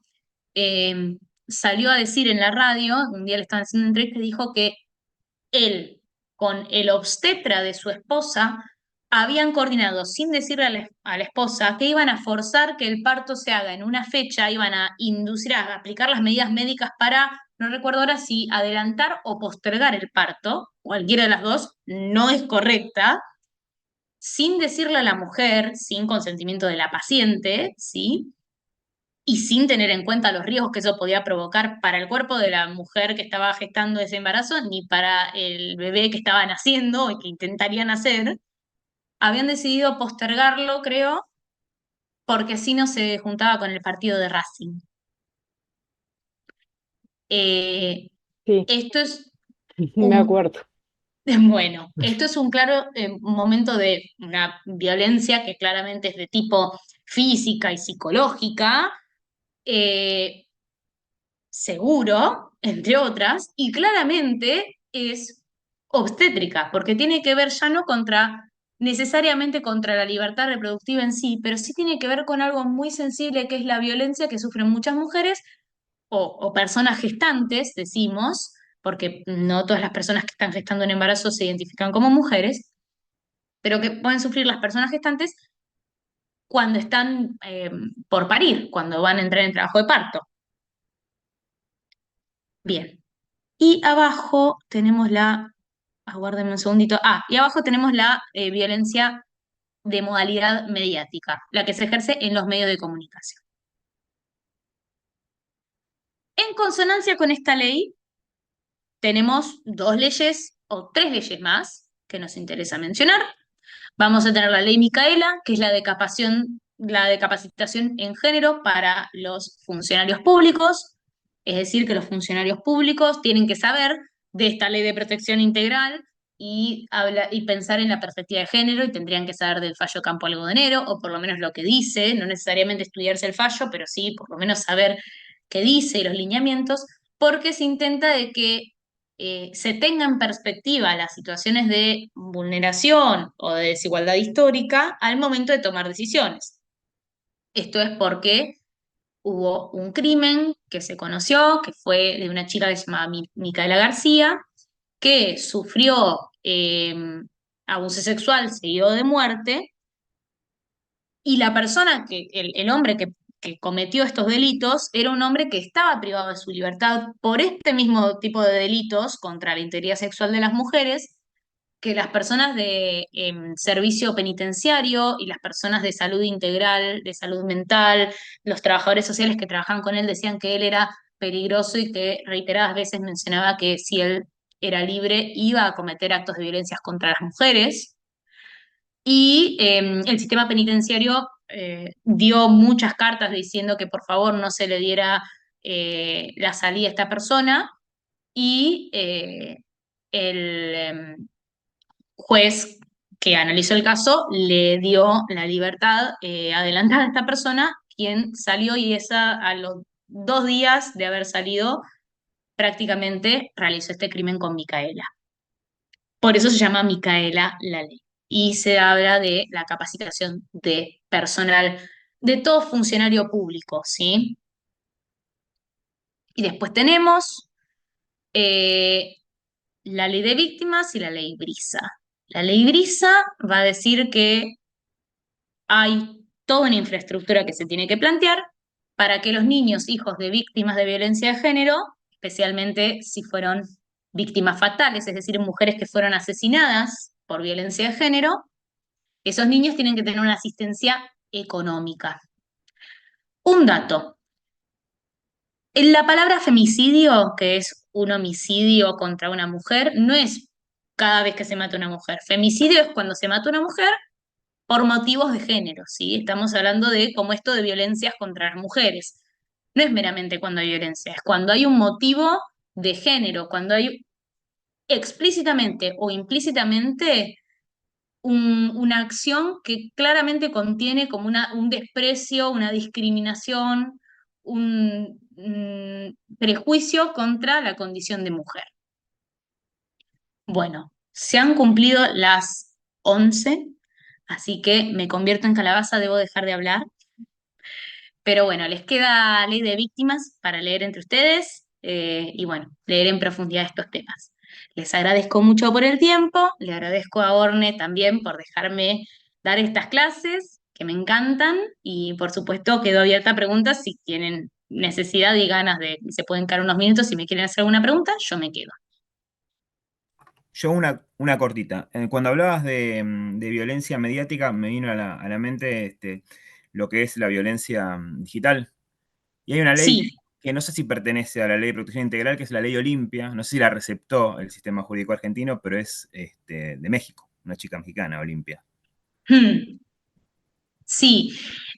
eh, salió a decir en la radio, un día le estaban haciendo una entrevista y dijo que él con el obstetra de su esposa habían coordinado sin decirle a la esposa que iban a forzar que el parto se haga en una fecha, iban a inducir a aplicar las medidas médicas para, no recuerdo ahora si adelantar o postergar el parto, cualquiera de las dos no es correcta, sin decirle a la mujer, sin consentimiento de la paciente, ¿sí? Y sin tener en cuenta los riesgos que eso podía provocar para el cuerpo de la mujer que estaba gestando ese embarazo, ni para el bebé que estaba naciendo y que intentaría nacer, habían decidido postergarlo, creo, porque así no se juntaba con el partido de Racing. Eh, Sí, esto es me un, acuerdo. bueno, esto es un claro momento de una violencia que claramente es de tipo física y psicológica, eh, seguro, entre otras, y claramente es obstétrica, porque tiene que ver ya no necesariamente contra la libertad reproductiva en sí, pero sí tiene que ver con algo muy sensible que es la violencia que sufren muchas mujeres o personas gestantes, decimos, porque no todas las personas que están gestando un embarazo se identifican como mujeres, pero que pueden sufrir las personas gestantes cuando están por parir, cuando van a entrar en trabajo de parto. Bien. Y abajo tenemos aguárdenme un segundito, y abajo tenemos la violencia de modalidad mediática, la que se ejerce en los medios de comunicación. En consonancia con esta ley, tenemos dos leyes o tres leyes más que nos interesa mencionar. Vamos a tener la ley Micaela, que es la de capacitación en género para los funcionarios públicos, es decir, que los funcionarios públicos tienen que saber de esta ley de protección integral y pensar en la perspectiva de género y tendrían que saber del fallo Campo Algodonero, o por lo menos lo que dice, no necesariamente estudiarse el fallo, pero sí por lo menos saber qué dice y los lineamientos, porque se intenta de que se tenga en perspectiva las situaciones de vulneración o de desigualdad histórica al momento de tomar decisiones. Esto es porque hubo un crimen que se conoció, que fue de una chica que se llamaba Micaela García, que sufrió abuso sexual seguido de muerte, y la persona el hombre que cometió estos delitos era un hombre que estaba privado de su libertad por este mismo tipo de delitos contra la integridad sexual de las mujeres, que las personas de servicio penitenciario y las personas de salud integral, de salud mental, los trabajadores sociales que trabajaban con él decían que él era peligroso y que reiteradas veces mencionaba que si él era libre iba a cometer actos de violencia contra las mujeres. Y el sistema penitenciario dio muchas cartas diciendo que por favor no se le diera la salida a esta persona, y el juez que analizó el caso le dio la libertad adelantada a esta persona, quien salió, y a los 2 días de haber salido prácticamente realizó este crimen con Micaela. Por eso se llama Micaela la ley. Y se habla de la capacitación de personal, de todo funcionario público, ¿sí? Y después tenemos eh, la ley de víctimas y la ley Brisa. La ley Brisa va a decir que hay toda una infraestructura que se tiene que plantear para que los niños, hijos de víctimas de violencia de género, especialmente si fueron víctimas fatales, es decir, mujeres que fueron asesinadas por violencia de género, esos niños tienen que tener una asistencia económica. Un dato. La palabra femicidio, que es un homicidio contra una mujer, no es cada vez que se mata una mujer. Femicidio es cuando se mata una mujer por motivos de género, ¿sí? Estamos hablando de como esto de violencias contra las mujeres. No es meramente cuando hay violencia, es cuando hay un motivo de género, cuando hay explícitamente o implícitamente una acción que claramente contiene como un desprecio, una discriminación, un prejuicio contra la condición de mujer. Bueno, se han cumplido las 11, así que me convierto en calabaza, debo dejar de hablar. Pero bueno, les queda ley de víctimas para leer entre ustedes y bueno, leer en profundidad estos temas. Les agradezco mucho por el tiempo, le agradezco a Orne también por dejarme dar estas clases, que me encantan, y por supuesto quedo abierta a preguntas si tienen necesidad y ganas se pueden quedar unos minutos, si me quieren hacer alguna pregunta, yo me quedo. Yo una cortita. Cuando hablabas de violencia mediática, me vino a la mente lo que es la violencia digital. Y hay una ley Sí, que no sé si pertenece a la ley de protección integral, que es la ley Olimpia. No sé si la receptó el sistema jurídico argentino, pero es de México, una chica mexicana, Olimpia. hmm, sí.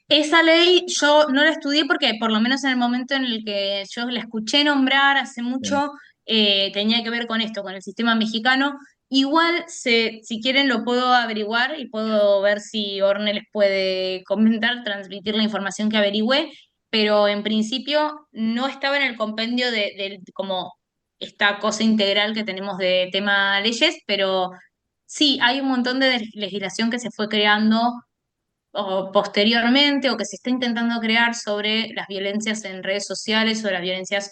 Esa ley yo no la estudié porque por lo menos en el momento en el que yo la escuché nombrar hace Sí. mucho, tenía que ver con esto, con el sistema mexicano. Igual, si quieren, lo puedo averiguar y puedo ver si Orne les puede comentar, transmitir la información que averigüé, pero en principio no estaba en el compendio de como esta cosa integral que tenemos de tema leyes, pero sí, hay un montón de legislación que se fue creando o posteriormente, o que se está intentando crear sobre las violencias en redes sociales o las violencias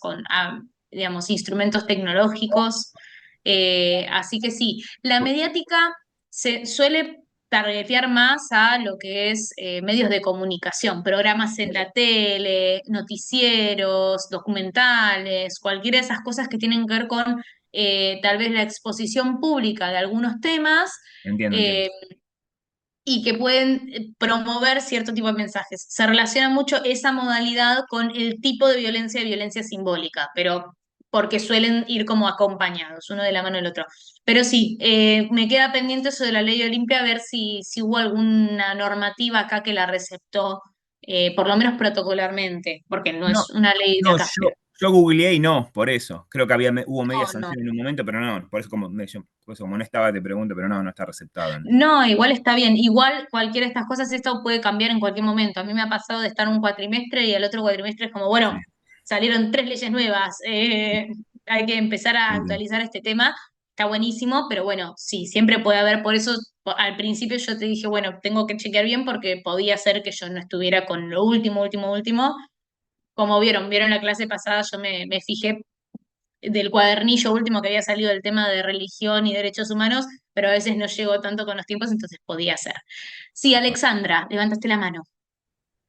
digamos, instrumentos tecnológicos. Así que sí, la mediática se suele targetear más a lo que es medios de comunicación, programas en la tele, noticieros, documentales, cualquiera de esas cosas que tienen que ver con tal vez la exposición pública de algunos temas. Entiendo, entiendo. eh, y que pueden promover cierto tipo de mensajes. Se relaciona mucho esa modalidad con el tipo de violencia simbólica, pero porque suelen ir como acompañados, uno de la mano del otro. Pero sí, me queda pendiente eso de la ley Olimpia, a ver si hubo alguna normativa acá que la receptó, por lo menos protocolarmente, porque no No, es una ley de no, acá, pero yo googleé y no, por eso. Creo que hubo media no, no. sanción en un momento, pero no, por eso por eso como no estaba te pregunto, pero no, no está receptado. No, igual está bien. Igual cualquiera de estas cosas, esto puede cambiar en cualquier momento. A mí me ha pasado de estar un cuatrimestre y al otro cuatrimestre es como, Sí, bueno, salieron 3 leyes nuevas, hay que empezar a entiendo. actualizar este tema. Está buenísimo, pero bueno, sí, siempre puede haber. Por eso al principio yo te dije, bueno, tengo que chequear bien porque podía ser que yo no estuviera con lo último, último, último. Como vieron la clase pasada, yo me fijé del cuadernillo último que había salido del tema de religión y derechos humanos, pero a veces no llegó tanto con los tiempos, entonces podía ser. Sí, Alexandra, levantaste la mano.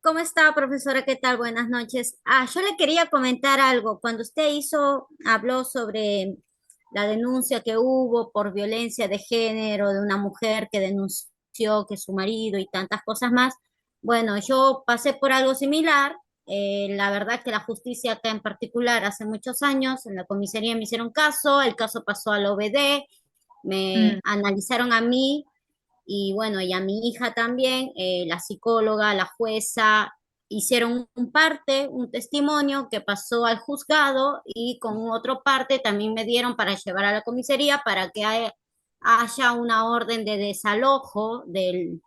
¿Cómo está, profesora? ¿Qué tal? Buenas noches. Yo le quería comentar algo. Cuando usted habló sobre la denuncia que hubo por violencia de género de una mujer que denunció que su marido y tantas cosas más, bueno, yo pasé por algo similar. La verdad que la justicia acá en particular hace muchos años, en la comisaría me hicieron caso, el caso pasó a la OBD, me Mm, analizaron a mí y bueno, y a mi hija también, la psicóloga, la jueza, hicieron un testimonio que pasó al juzgado y con otro parte también me dieron para llevar a la comisaría para que haya una orden de desalojo del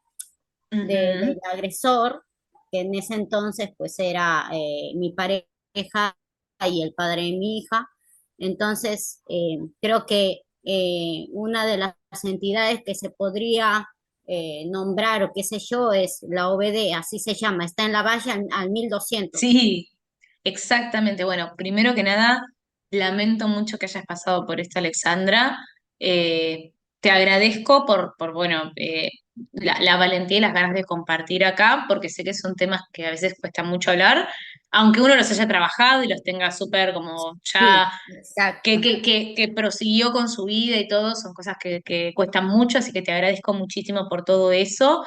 ujú. agresor, que en ese entonces pues era mi pareja y el padre de mi hija. Entonces, creo que una de las entidades que se podría nombrar o qué sé yo es la OBD, así se llama, está en la valla al 1200. Sí, exactamente. Bueno, primero que nada, lamento mucho que hayas pasado por esto, Alexandra. Te agradezco por bueno, la valentía y las ganas de compartir acá, porque sé que son temas que a veces cuesta mucho hablar, aunque uno los haya trabajado y los tenga súper como Sí, ya exacto. que prosiguió con su vida y todo, son cosas que cuestan mucho, así que te agradezco muchísimo por todo eso.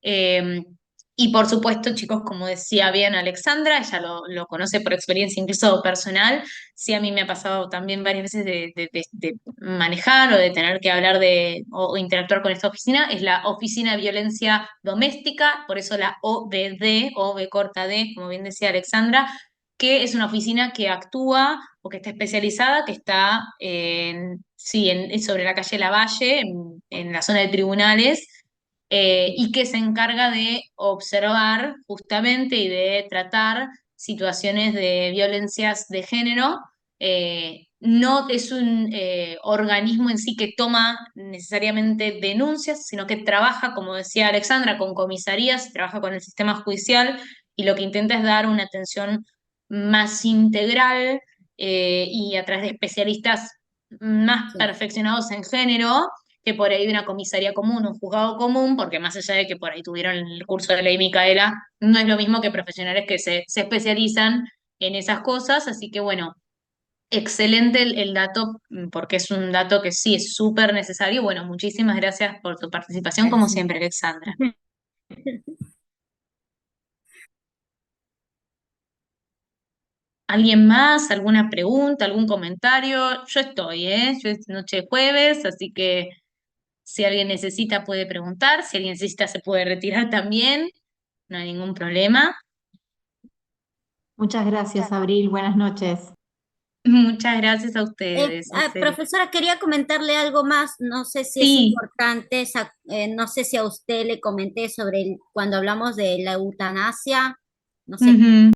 Eh, y por supuesto, chicos, como decía bien Alexandra, ella lo conoce por experiencia incluso personal, sí a mí me ha pasado también varias veces de manejar o de tener que hablar o interactuar con esta oficina, es la Oficina de Violencia Doméstica, por eso la OBD, OB corta D, como bien decía Alexandra, que es una oficina que actúa o que está especializada, que está sí, sobre la calle Lavalle, en la zona de tribunales, y que se encarga de observar justamente y de tratar situaciones de violencias de género. No es un organismo en sí que toma necesariamente denuncias, sino que trabaja, como decía Alexandra, con comisarías, trabaja con el sistema judicial y lo que intenta es dar una atención más integral, y a través de especialistas más Sí. perfeccionados en género que por ahí de una comisaría común, un juzgado común, porque más allá de que por ahí tuvieron el curso de ley Micaela, no es lo mismo que profesionales que se especializan en esas cosas, así que bueno, excelente el dato, porque es un dato que sí es súper necesario. Bueno, muchísimas gracias por tu participación, como Gracias. siempre, Alexandra. ¿Alguien más? ¿Alguna pregunta? ¿Algún comentario? Yo estoy, ¿eh? Yo es noche de jueves, así que si alguien necesita puede preguntar, si alguien necesita se puede retirar también, no hay ningún problema. Muchas gracias, Abril. Buenas noches. Muchas gracias a ustedes, en serio. Profesora, quería comentarle algo más, no sé si es Sí. importante, no sé si a usted le comenté sobre cuando hablamos de la eutanasia, no sé. Ujú.